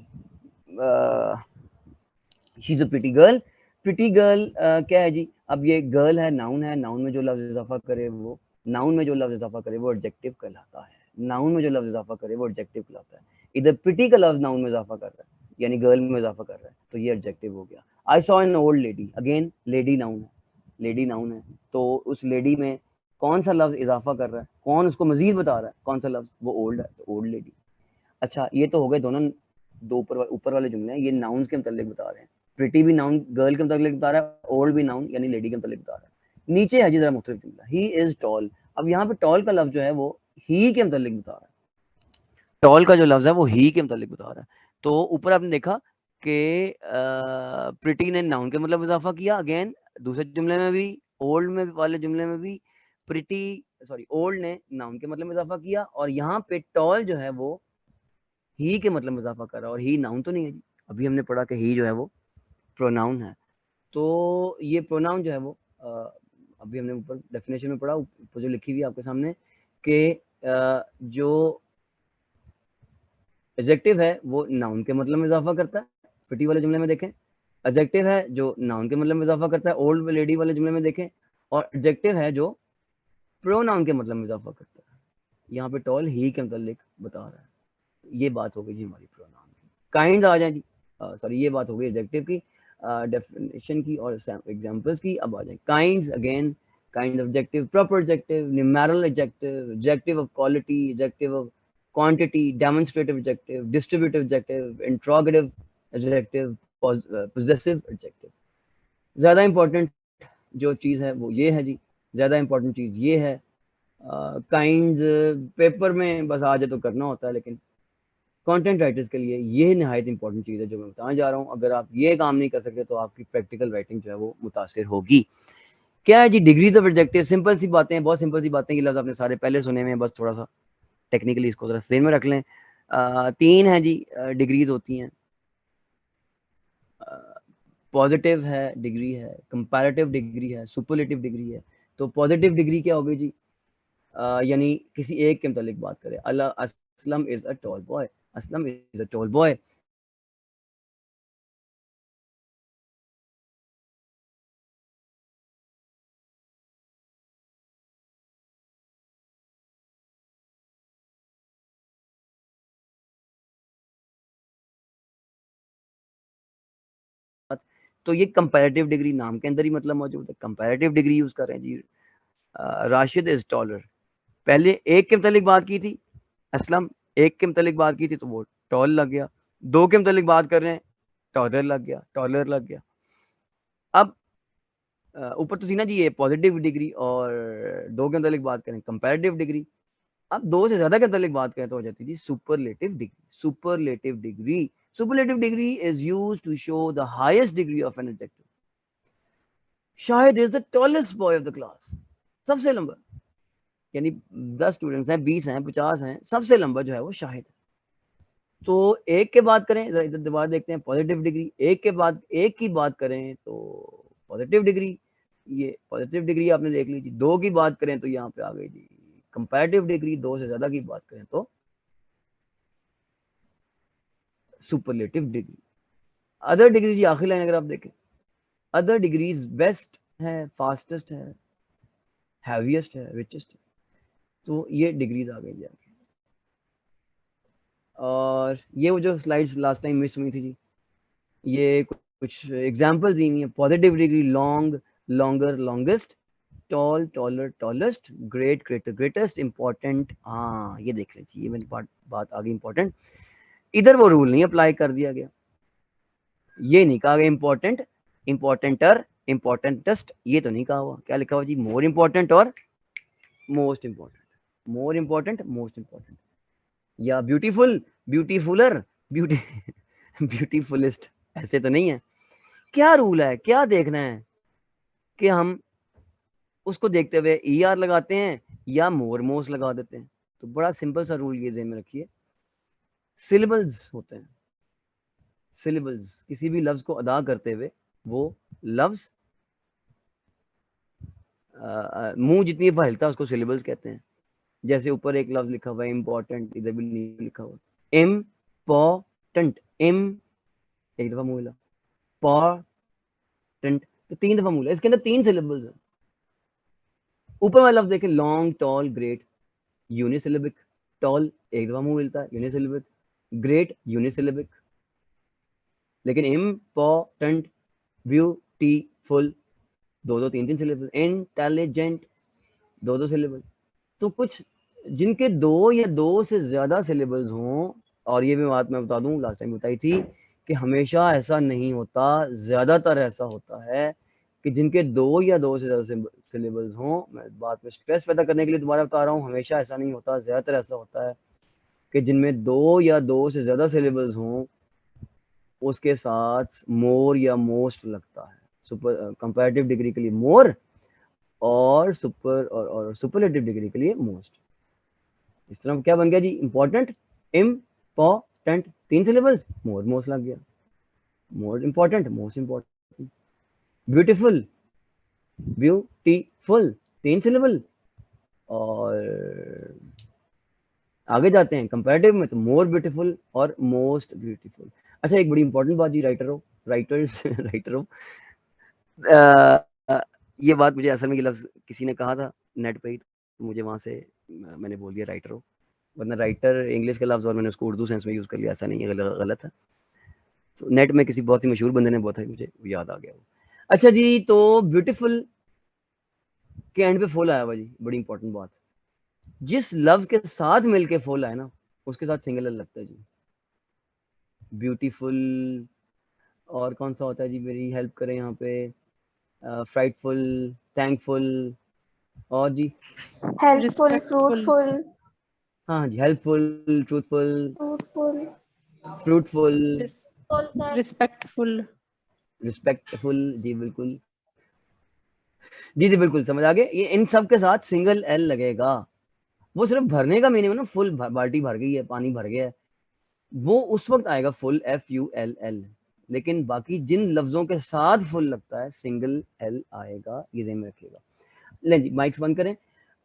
she is a pretty girl. Pretty girl क्या है जी, अब ये गर्ल है, नाउन है, नाउन में जो लफ्ज इजाफा करे वो, नाउन में जो लफ्ज इजाफा करे वो एडजेक्टिव कहलाता है। नाउन में जो लफ्ज इजाफा करे वो एडजेक्टिव कहलाता है। इधर प्रिटी का लफ्ज नाउन में इजाफा कर रहा है, यानी गर्ल में इजाफा कर रहा है, तो ये एडजेक्टिव हो गया। I saw an old lady, again lady noun है, लेडी नाउन है, तो उस लेडी में कौन सा लफ्ज इजाफा कर रहा है, कौन उसको मजीद बता रहा है, कौन सा लफ्ज, वो ओल्ड है, तो ओल्ड लेडी। अच्छा, ये तो हो गए दोनों, दो ऊपर वाले जुमले हैं, ये नाउन्स के मतलब बता रहे हैं। प्रिटी भी नाउन गर्ल के मतलब बता रहा है, ओल्ड भी नाउन यानी लेडी के मतलब बता रहा है। नीचे है जी जरा मुख्तलिफ जुमला, ही इज टॉल। अब यहाँ पे टॉल का लफ्ज जो है वो ही के मतलब बता रहा है, टॉल का जो लफ्ज है वो ही के मतलब बता रहा है। तो ऊपर आपने देखा कि प्रिटी ने नाउन के मतलब इजाफा किया, अगेन दूसरे जुमले में भी, ओल्ड में वाले जुमले में भी ओल्ड ने नाउन के मतलब इजाफा किया, और यहाँ पे टॉल जो है वो ही के मतलब इजाफा कर रहा है, और ही नाउन तो नहीं है जी, अभी हमने पढ़ा कि ही जो है वो प्रोनाउन है। तो ये प्रोनाउन जो है वो अभी हमने ऊपर डेफिनेशन में पढ़ा, ऊपर जो लिखी हुई है आपके सामने कि जो एडजेक्टिव है वो नाउन के मतलब में इजाफा करता है, प्रिटी वाले जुमले में देखें, एडजेक्टिव है जो नाउन के मतलब में इजाफा करता है ओल्ड लेडी वाले जुमले में देखें, और एडजेक्टिव है जो प्रोनाउन के मतलब में इजाफा करता है। यहाँ पे टॉल ही के मतलब बता रहा है। ये बात हो गई जी हमारी प्रोनाउन की। काइंड आ जाए जी, सॉरी ये बात हो गई एडजेक्टिव की, डेफिनेशन की और एग्जांपल्स की। अब आ जाए kinds, again kind of adjective, proper adjective, numeral adjective, adjective of quality, adjective of quantity, demonstrative adjective, distributive adjective, interrogative adjective, possessive adjective। ज्यादा इंपॉर्टेंट जो चीज है वो ये है जी, ज्यादा इंपॉर्टेंट चीज ये है। काइंड्स पेपर में बस आ जाए तो करना होता है, लेकिन कंटेंट राइटर्स के लिए ये नहायत इंपॉर्टेंट चीज है जो मैं बताने जा रहा हूँ। अगर आप ये काम नहीं कर सकते तो आपकी प्रैक्टिकल राइटिंग जो है वो मुतासिर होगी। क्या है जी डिग्रीज ऑफ एडजेक्टिव? सिंपल सी बातें हैं, बहुत सिंपल सी बातें, ये लफ्ज आपने सारे पहले सुने में, बस थोड़ा सा टेक्निकली इसको जरा ध्यान में रख लें। 3 है जी डिग्रीज होती हैं, पॉजिटिव है डिग्री है, कंपैरेटिव डिग्री है, सुपरलेटिव डिग्री है। तो पॉजिटिव डिग्री क्या होगी जी? यानी किसी एक के मुतालिक बात करें, Aslam is a tall boy, Aslam is a tall boy. तो ये कंपैरेटिव डिग्री नाम के अंदर ही मतलब मौजूद है, कंपैरेटिव डिग्री यूज कर रहे हैं जी। राशिद इज टॉलर, पहले एक के मुतालिक बात की थी, असलम एक के मुतालिक बात की थी तो वो टॉल लग गया, 2 के मुतालिक बात कर रहे हैं टॉलर लग गया, टॉलर लग गया। अब ऊपर तो थी ना जी ये पॉजिटिव डिग्री, और 2 के मुतालिक बात करें कंपैरेटिव डिग्री। अब 2 से ज्यादा के मुतालिक बात करें तो हो जाती थी superlative degree. Superlative degree is used to show the highest degree of an adjective. Shahid is the tallest boy of the class, सबसे लंबा, यानी 10 स्टूडेंट्स हैं, 20 हैं, 50 हैं, सबसे लंबा जो है वो शाहिद। तो एक के बात करें, इधर दोबारा देखते हैं पॉजिटिव डिग्री, एक के बाद एक की बात करें तो पॉजिटिव डिग्री, ये पॉजिटिव डिग्री आपने देख ली जी। 2 की बात करें तो यहाँ पे आ गई जी कंपैरेटिव डिग्री, 2 से ज्यादा की बात करें तो सुपरलेटिव डिग्री। अदर डिग्री जी आखिरी लाइन अगर आप देखें, अदर डिग्रीज बेस्ट है, फास्टेस्ट है, हैवीएस्ट है, रिचेस्ट है। तो ये डिग्रीज आ गई जी आगे। और ये वो जो स्लाइड्स लास्ट टाइम मिस हुई थी जी, ये कुछ एग्जांपल दी हुई है। Positive degree long, longer, longest, tall, taller, tallest, great, greater, greatest, important. हाँ ये देख लीजिए, ये मेरी बात आ गई इंपॉर्टेंट। इधर वो रूल नहीं अप्लाई कर दिया गया, ये नहीं कहा गया इंपॉर्टेंट, इंपॉर्टेंटर, इंपॉर्टेंटेस्ट, ये तो नहीं कहा हुआ। क्या लिखा हुआ जी? मोर इंपॉर्टेंट और मोस्ट इंपॉर्टेंट, मोर इंपॉर्टेंट, मोस्ट इंपॉर्टेंट, या ब्यूटीफुल, ब्यूटीफुलर, ब्यूटी ब्यूटीफुलेस्ट, ऐसे तो नहीं है। क्या रूल है, क्या देखना है कि हम उसको देखते हुए ई आर लगाते हैं या मोर मोस्ट लगा देते हैं? तो बड़ा सिंपल सा रूल ये ध्यान में रखिए, सिलेबल्स होते हैं, सिलेबल्स किसी भी लफ्ज को अदा करते हुए वो लफ्ज मुंह जितनी दफा हिलता है उसको सिलेबल्स कहते हैं। जैसे ऊपर एक लफ्ज लिखा हुआ है इम्पोर्टेंट, इधर भी नहीं लिखा हुआ इम्पोर्टेंट, इम एक दफा मुंह हिला, पॉर्टेंट तो 3 दफा मुंह हिला, इसके अंदर 3 सिलेबल्स है। ऊपर वाला लफ्ज देखें लॉन्ग, टॉल, ग्रेट, यूनिसिलेबिक, टॉल एक दफा मुंह मिलता है यूनिसिलेबिक, ग्रेट यूनिसिलेबिक, लेकिन important, beautiful 2-2 3-3 syllable, intelligent 2-2 syllable. तो कुछ जिनके 2 या 2 से ज्यादा सिलेबल्स हों, और ये भी बात मैं बता दूं लास्ट टाइम बताई थी कि हमेशा ऐसा नहीं होता, ज्यादातर ऐसा होता है कि जिनके 2 या 2 से ज़्यादा सिलेबल्स हों। मैं बात में स्ट्रेस पैदा करने के लिए दोबारा बता रहा हूँ, हमेशा ऐसा नहीं होता, ज़्यादातर ऐसा होता है कि जिनमें 2 या 2 से ज़्यादा सिलेबल्स हों उसके साथ मोर या मोस्ट लगता है। सुपर कंपैरेटिव डिग्री के लिए मोर और सुपरलेटिव डिग्री के लिए मोस्ट। इस तरह क्या बन गया जी, important, important 3 syllables, more most लग गया। More important, most important. Beautiful, beautiful 3 syllable. और आगे जाते हैं कंपैरेटिव में तो मोर ब्यूटीफुल और मोस्ट ब्यूटीफुल। अच्छा एक बड़ी इंपॉर्टेंट बात जी, राइटरों ये बात मुझे असल में ये लफ्ज किसी ने कहा था नेट पे ही, तो मुझे वहां से मैंने बोल दिया राइटरों, वरना राइटर इंग्लिश का लफ्ज और मैंने उसको उर्दू सेंस में यूज कर लिया, ऐसा नहीं है, गलत है। तो नेट में किसी बहुत ही मशहूर बंदे ने बहुत है, मुझे याद आ गया वो। अच्छा जी, तो ब्यूटीफुल के एंड पे फुल आया हुआ जी, बड़ी इंपॉर्टेंट बात। जिस लफ्ज के साथ मिलके फुल आए ना उसके साथ सिंगल एल लगता है जी। ब्यूटीफुल, और कौन सा होता है जी, मेरी हेल्प करें यहाँ पे, फ्राइटफुल, थैंकफुल, और जी हेल्पफुल, Respectful. फ्रूटफुल, हाँ जी, helpful, truthful, fruitful, fruitful, full sir. Respectful. Respectful, जी बिल्कुल, जी बिल्कुल समझ आ गए। ये इन सब के साथ सिंगल एल लगेगा। वो सिर्फ भरने का मीनिंग है ना, फुल बाल्टी भर गई है, पानी भर गया है, वो उस वक्त आएगा फुल, FULL। लेकिन बाकी जिन लफ्जों के साथ फुल लगता है सिंगल एल आएगा, ये ध्यान में रखिएगा। ले जी माइक बंद करें,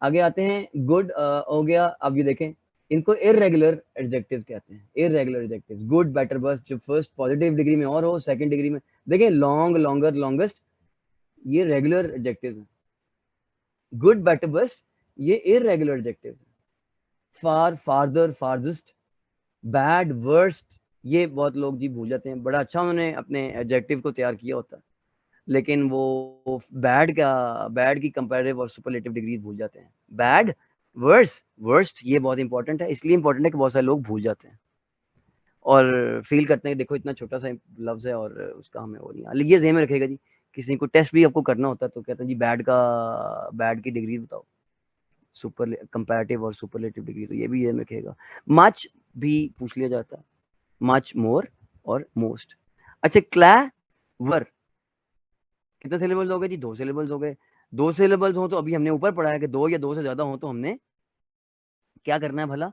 आगे आते हैं। गुड हो गया। अब ये देखें, इनको इररेगुलर एडजेक्टिव्स कहते हैं, irregular adjectives. Good, better, best, जो फर्स्ट पॉजिटिव डिग्री में और हो, सेकंड डिग्री में देखें लॉन्ग, लॉन्गर, लॉन्गेस्ट, ये रेगुलर एडजेक्टिव्स हैं। गुड, बेटर, बेस्ट ये इररेगुलर एडजेक्टिव्स हैं। फार, फार्दर, फारदेस्ट, बैड, वर्स्ट, ये बहुत लोग जी भूल जाते हैं। बड़ा अच्छा उन्होंने अपने एडजेक्टिव को तैयार किया होता है, लेकिन वो बैड की कंपैरेटिव और सुपरलेटिव डिग्री भूल जाते हैं। बैड, वर्स, वर्स्ट ये बहुत इंपॉर्टेंट है, इसलिए इंपॉर्टेंट है कि बहुत सारे लोग भूल जाते हैं और फील करते हैं देखो इतना छोटा सा लफ्ज है और उसका हमें वो नहीं। ये ज़हन में रखेगा जी, किसी को टेस्ट भी आपको करना होता है तो कहते हैं जी बैड की डिग्री बताओ, सुपर कंपैरेटिव और सुपरलेटिव डिग्री, तो ये भी ज़हन में रखेगा। मच भी पूछ लिया जाता है, मच, मोर और मोस्ट। अच्छा, क्लेवर कितने सिलेबल्स हो गए जी, 2 सिलेबल्स हो गए। 2 सिलेबल्स हो तो अभी हमने ऊपर पढ़ा है कि 2 या 2 से ज्यादा हो तो हमने क्या करना है भला,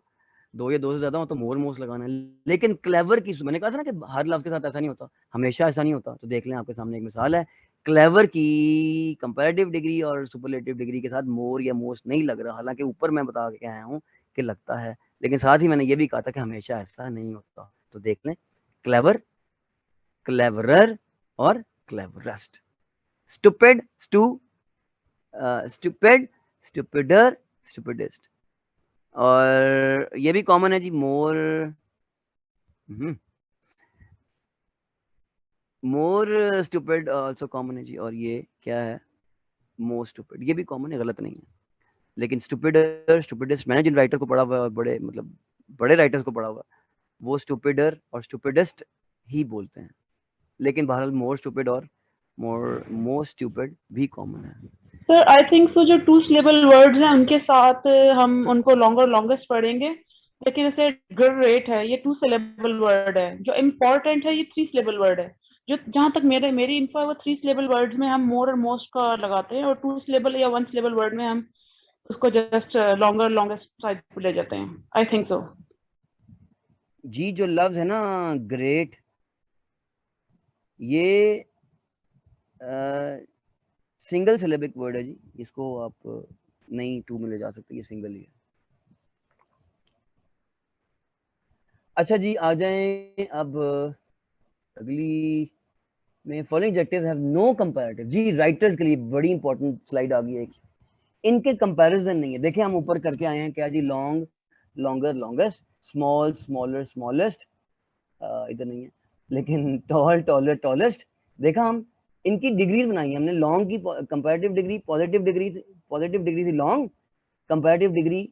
2 या 2 से ज्यादा हो तो मोर मोस्ट लगाना है। लेकिन क्लेवर की, मैंने कहा था ना कि हर लफ्ज के साथ ऐसा नहीं होता, हमेशा ऐसा नहीं होता। तो देख लें, आपके सामने एक मिसाल है, क्लेवर की कंपैरेटिव डिग्री और सुपरलेटिव डिग्री के साथ मोर या मोस्ट नहीं लग रहा, हालांकि ऊपर मैं बता के आया हूँ कि लगता है, लेकिन साथ ही मैंने ये भी कहा था कि हमेशा ऐसा नहीं होता। तो देख लें, क्लेवर, क्लेवरर और cleverest. Stupid, stupid, stupider, stupidest. और ये भी कॉमन है जी, मोर, मोर स्टूपिड आल्सो कॉमन है जी। और ये क्या है, मोर स्टूपिड, ये भी कॉमन है, गलत नहीं है। लेकिन स्टूपिडर, स्टूपिडेस्ट, मैंने जिन राइटर को पढ़ा हुआ है, बड़े मतलब बड़े राइटर्स को पढ़ा हुआ है, वो स्टूपिडर और स्टूपिडेस्ट ही बोलते हैं। लेकिन बहरहाल मोर स्टूपिड और मोर स्टूपिड भी कॉमन है। सर आई थिंक सो जो 2 सिलेबल वर्ड्स हैं उनके साथ हम उनको लॉन्गर लॉन्गेस्ट पढ़ेंगे, लेकिन जैसे ग्रेट है ये 2 सिलेबल वर्ड है, जो इम्पोर्टेंट है ये 3 सिलेबल वर्ड है। जो जहाँ तक मेरी इन्फो है वो 3 सिलेबल वर्ड्स में हम मोर और मोस्ट का लगाते हैं, और 2 सिलेबल या 1 सिलेबल वर्ड में हम उसको जस्ट लॉन्गर लॉन्गेस्ट साइड पे ले जाते हैं। आई थिंक सो जी। जो लफ्ज है ना ग्रेट, ये सिंगल सिलेबिक वर्ड है जी, इसको आप नहीं 2 में ले जा सकते, ये सिंगल ही है। अच्छा जी, आ जाएं अब अगली में। Following adjectives have no comparative. जी राइटर्स के लिए बड़ी इंपॉर्टेंट स्लाइड आ गई है, इनके कंपैरिजन नहीं है। देखिए हम ऊपर करके आए हैं क्या जी, long, longer, longest, small, smaller, smallest, इधर नहीं है, लेकिन टॉल, टॉलर, टॉलेस्ट। देखा हम इनकी डिग्री बनाई है हमने, लॉन्ग की कंपैरेटिव डिग्री, पॉजिटिव डिग्री थी long, comparative degree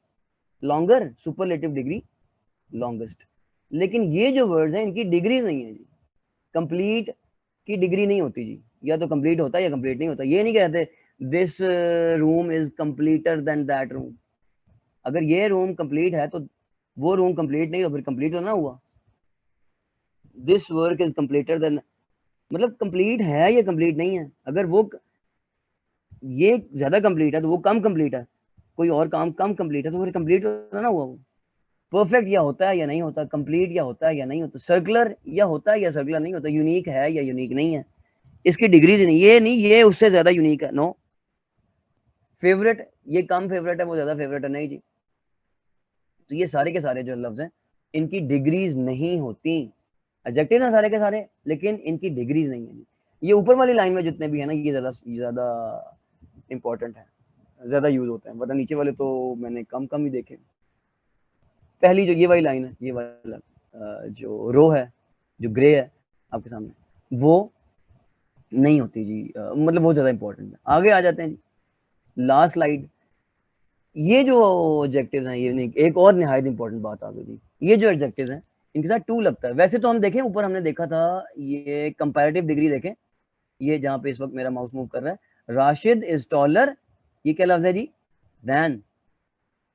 longer, superlative degree longest. लेकिन ये जो वर्ड्स हैं इनकी डिग्रीज नहीं है जी, कंप्लीट की डिग्री नहीं होती जी, या तो कंप्लीट होता है या कंप्लीट नहीं होता। ये नहीं कहते this room is completer than that room. अगर ये रूम कंप्लीट है तो वो रूम कंप्लीट नहीं, तो फिर कंप्लीट तो ना हुआ। This work is completer then, मतलब कंप्लीट है या कंप्लीट नहीं है। अगर वो ये ज्यादा कंप्लीट है तो वो कम कंप्लीट है, कोई और काम कम कंप्लीट है तो फिर कंप्लीट तो ना हुआ। वो परफेक्ट या होता है या नहीं होता, कंप्लीट या होता है या नहीं होता, सर्कुलर या होता है या सर्कुलर नहीं होता, यूनिक है या यूनिक नहीं है, इसकी डिग्रीज नहीं, ये नहीं ये उससे ज्यादा यूनिक है, नो। फेवरेट, ये कम फेवरेट है वो ज्यादा फेवरेट है, नहीं जी। तो ये सारे के सारे जो लफ्ज हैं इनकी डिग्रीज नहीं होती। एडजेक्टिव हैं सारे के सारे, लेकिन इनकी डिग्रीज नहीं है। ये ऊपर वाली लाइन में जितने भी है ना ये ज्यादा इंपॉर्टेंट है, ज्यादा यूज होते हैं, वरना नीचे वाले तो मैंने कम कम ही देखे। पहली जो ये वाली लाइन है, ये वाला जो रो है, जो ग्रे है आपके सामने, वो नहीं होती जी, मतलब वो ज्यादा इंपॉर्टेंट है। आगे आ जाते हैं जी, लास्ट स्लाइड। ये जो एडजेक्टिव्स हैं, ये नहीं, एक और निहायत इंपॉर्टेंट बात आ गई जी, ये जो एडजेक्टिव्स हैं इनके साथ टू लगता है। वैसे तो हम देखें ऊपर हमने देखा था ये कंपैरेटिव डिग्री, देखें ये जहां पे इस वक्त मेरा माउस मूव कर रहा है, राशिद इज टॉलर, ये क्या लफ्ज है जी, देन।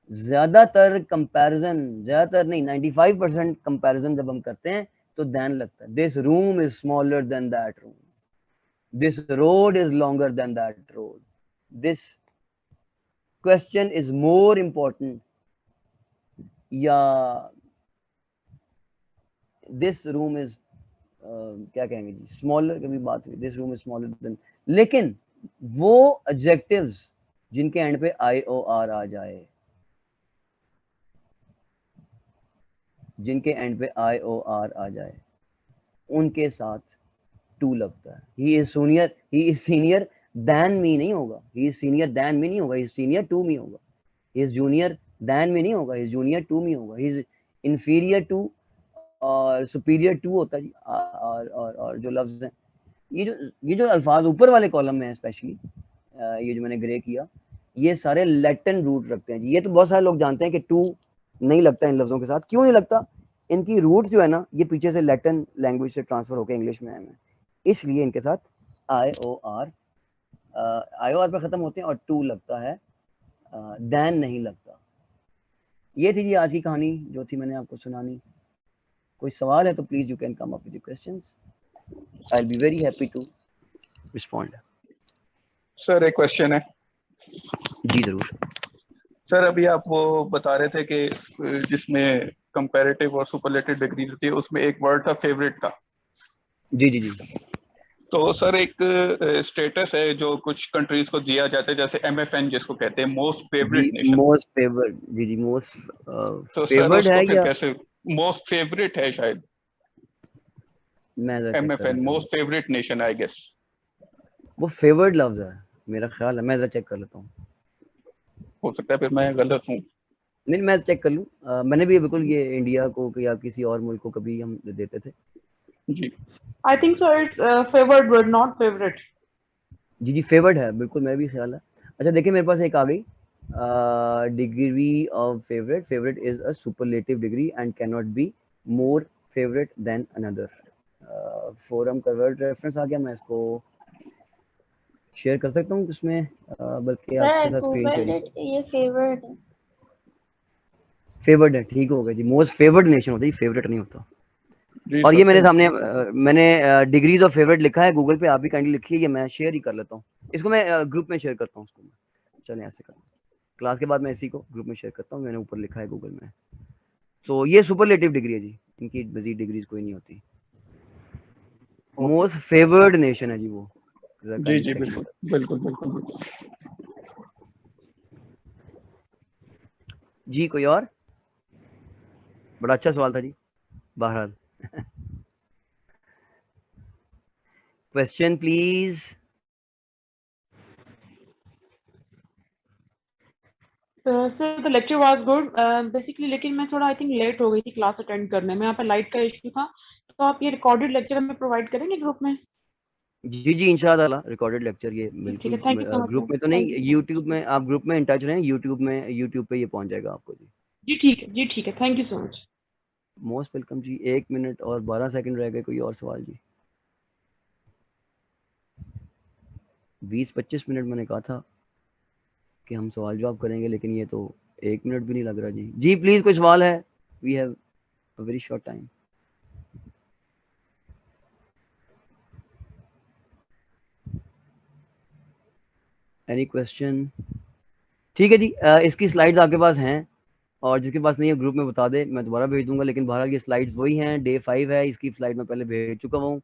ज्यादातर कंपैरिजन, ज्यादातर नहीं 95% कंपैरिजन जब हम करते हैं तो देन लगता है। This room is smaller than that room, this road is longer than that road, this question is more important, या दिस रूम इज क्या कहेंगे जी, स्मॉलर की भी बात हुई, this room is smaller than. लेकिन वो एडजेक्टिव्स जिनके एंड पे IOR आ जाए, जिनके एंड पे IOR आ जाए, उनके साथ टू लगता है। He is senior than me नहीं होगा, he is senior than me नहीं होगा, he is senior to me होगा। He is junior than me नहीं होगा, he is junior to me होगा। ही इज इंफीरियर टू और सुपीरियर टू होता है जी। और जो लफ्ज हैं, ये जो अल्फाज ऊपर वाले कॉलम में है स्पेशली, ये जो मैंने ग्रे किया, ये सारे लैटिन रूट रखते हैं जी। ये तो बहुत सारे लोग जानते हैं कि टू नहीं लगता इन लफ्जों के साथ। क्यों नहीं लगता? इनकी रूट जो है ना, ये पीछे से लैटिन लैंग्वेज से ट्रांसफर होकर इंग्लिश में आए हैं, इसलिए इनके साथ IOR पर खत्म होते हैं और टू लगता है, देन नहीं लगता। ये थी जी आज की कहानी जो थी मैंने आपको सुनानी। कोई सवाल है तो please you can come up with questions, I will be very happy to respond. Sir एक क्वेश्चन है। जी जरूर सर अभी आप वो बता रहे थे कि जिसमें कंपैरेटिव और सुपरलेटिव डिग्री होती है उसमें एक वर्ड था फेवरेट का। जी जी जी। तो सर एक स्टेटस है जो कुछ कंट्रीज को दिया जाता है, जैसे MFN जिसको कहते हैं most favourite nation. Most favoured, जी जी मोस्ट तो सर फेवर्ड उसको है फिर या कैसे मोस्ट फेवरेट है शायद, मैं जरा check कर MFN लेता हूँ। Most favourite nation I guess. वो फेवर्ड लफ्ज है मेरा ख्याल है, मैं जरा चेक कर लेता हूँ। हो सकता है फिर मैं गलत हूँ। नहीं मैं चेक कर लूँ। मैंने भी बिल्कुल ये इंडिया को या किसी और मुल्क को कभी हम देते थे। जी I think so. It's favored word, not favorite. जी जी फेवर्ड है बिल्कुल, मेरा भी ख्याल है। अच्छा देखिए मेरे पास एक आ गई, degree of favourite, favourite is a superlative degree and can not be more favourite than another. Forum का वर्ड रेफरेंस आ गया, मैं इसको शेयर कर सकता हूँ इसमें, बल्कि सर आपके साथ स्क्रीन गूगल शेयरिंग। इट, ये फेवर्ड है। फेवर्ड है, ठीक हो गया जी। मोस्ट फेवर्ड नेशन होता है, फेवरेट नहीं होता। जी और सर, ये मेरे thank सामने you। मैंने डिग्रीज ऑफ फेवरेट लिखा है गूगल पे, आप भी काइंडली लिखिए, ये मैं शेयर ही कर लेता हूँ इसको, मैं ग्रुप में शेयर करता हूँ उसको। चलें ऐसे करता हूँ, क्लास के बाद मैं इसी को ग्रुप में शेयर करता हूँ, मैंने ऊपर लिखा है गूगल में। तो ये सुपरलेटिव डिग्री है जी, इनकी मजीद डिग्रीज कोई नहीं होती। मोस्ट फेवर्ड नेशन है जी वो। जी जी बिल्कुल बिल्कुल बिल्कुल बिल्कुल। जी कोई और? बड़ा अच्छा सवाल था जी बहरहाल। Question please. Sir the lecture was good basically, लेकिन मैं थोड़ा आई थिंक लेट हो गई थी क्लास अटेंड करने में, यहाँ पे लाइट का इश्यू था। तो आप ये रिकॉर्डेड लेक्चर हमें प्रोवाइड करेंगे ग्रुप में? जी जी इंशाल्लाह रिकॉर्डेड लेक्चर ये ठीक है, बिल्कुल, thank you so much group sir, में तो थैंक नहीं, यू। यूट्यूब में आप ग्रुप में इन टच रहें, यूट्यूब पे ये पहुंच जाएगा आपको जी। जी ठीक है, जी ठीक है, thank you so much. Most welcome जी। 1 मिनट और 12 सेकंड रह गए, कोई और सवाल जी? 20-25 मिनट मैंने कहा था कि हम सवाल जवाब करेंगे, लेकिन ये तो 1 मिनट भी नहीं लग रहा जी। जी प्लीज कोई सवाल है? We have a very short time. Any question? ठीक है जी, इसकी स्लाइड्स आपके पास हैं, और जिसके पास नहीं है ग्रुप में बता दे, मैं दोबारा भेज दूंगा। लेकिन बहरहाल ये स्लाइड्स वही हैं, डे 5 है, इसकी स्लाइड मैं पहले भेज चुका हूँ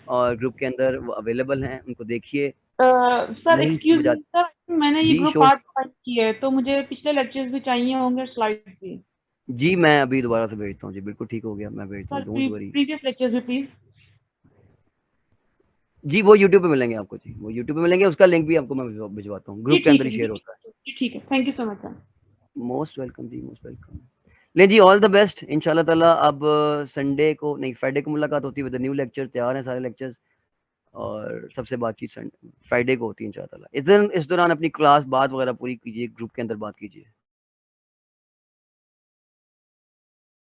और ग्रुप के अंदर वो अवेलेबल हैं, उनको देखिए। सर नहीं एक्सक्यूज समझ मी आ सर, मैंने ये जी ग्रुप शो आज ज्वाइन किया है, तो मुझे पिछले लेक्चर्स भी चाहिए होंगे, स्लाइड्स भी। जी मैं अभी दोबारा से भेजता हूँ जी, बिल्कुल ठीक हो गया, मैं भेजता हूँ, sir don't worry. Previous lectures भी प्लीज। जी वो यूट्यूब पे मिलेंगे आपको जी, वो यूट्यूब पे मिलेंगे, उसका लिंक भी आपको मैं भिजवाता हूँ, ग्रुप के अंदर ही शेयर होता है। जी ठीक है, thank you so much sir. Most welcome जी, मोस्ट वेलकम। ले जी, ऑल द बेस्ट इंशाल्लाह ताला। अब संडे को नहीं, फ्राइडे को मुलाकात होती है विद न्यू लेक्चर, तैयार हैं सारे लेक्चर्स, और सबसे बातचीत फ्राइडे को होती है इंशाल्लाह ताला। इस दौरान अपनी क्लास बात वगैरह पूरी कीजिए, ग्रुप के अंदर बात कीजिए।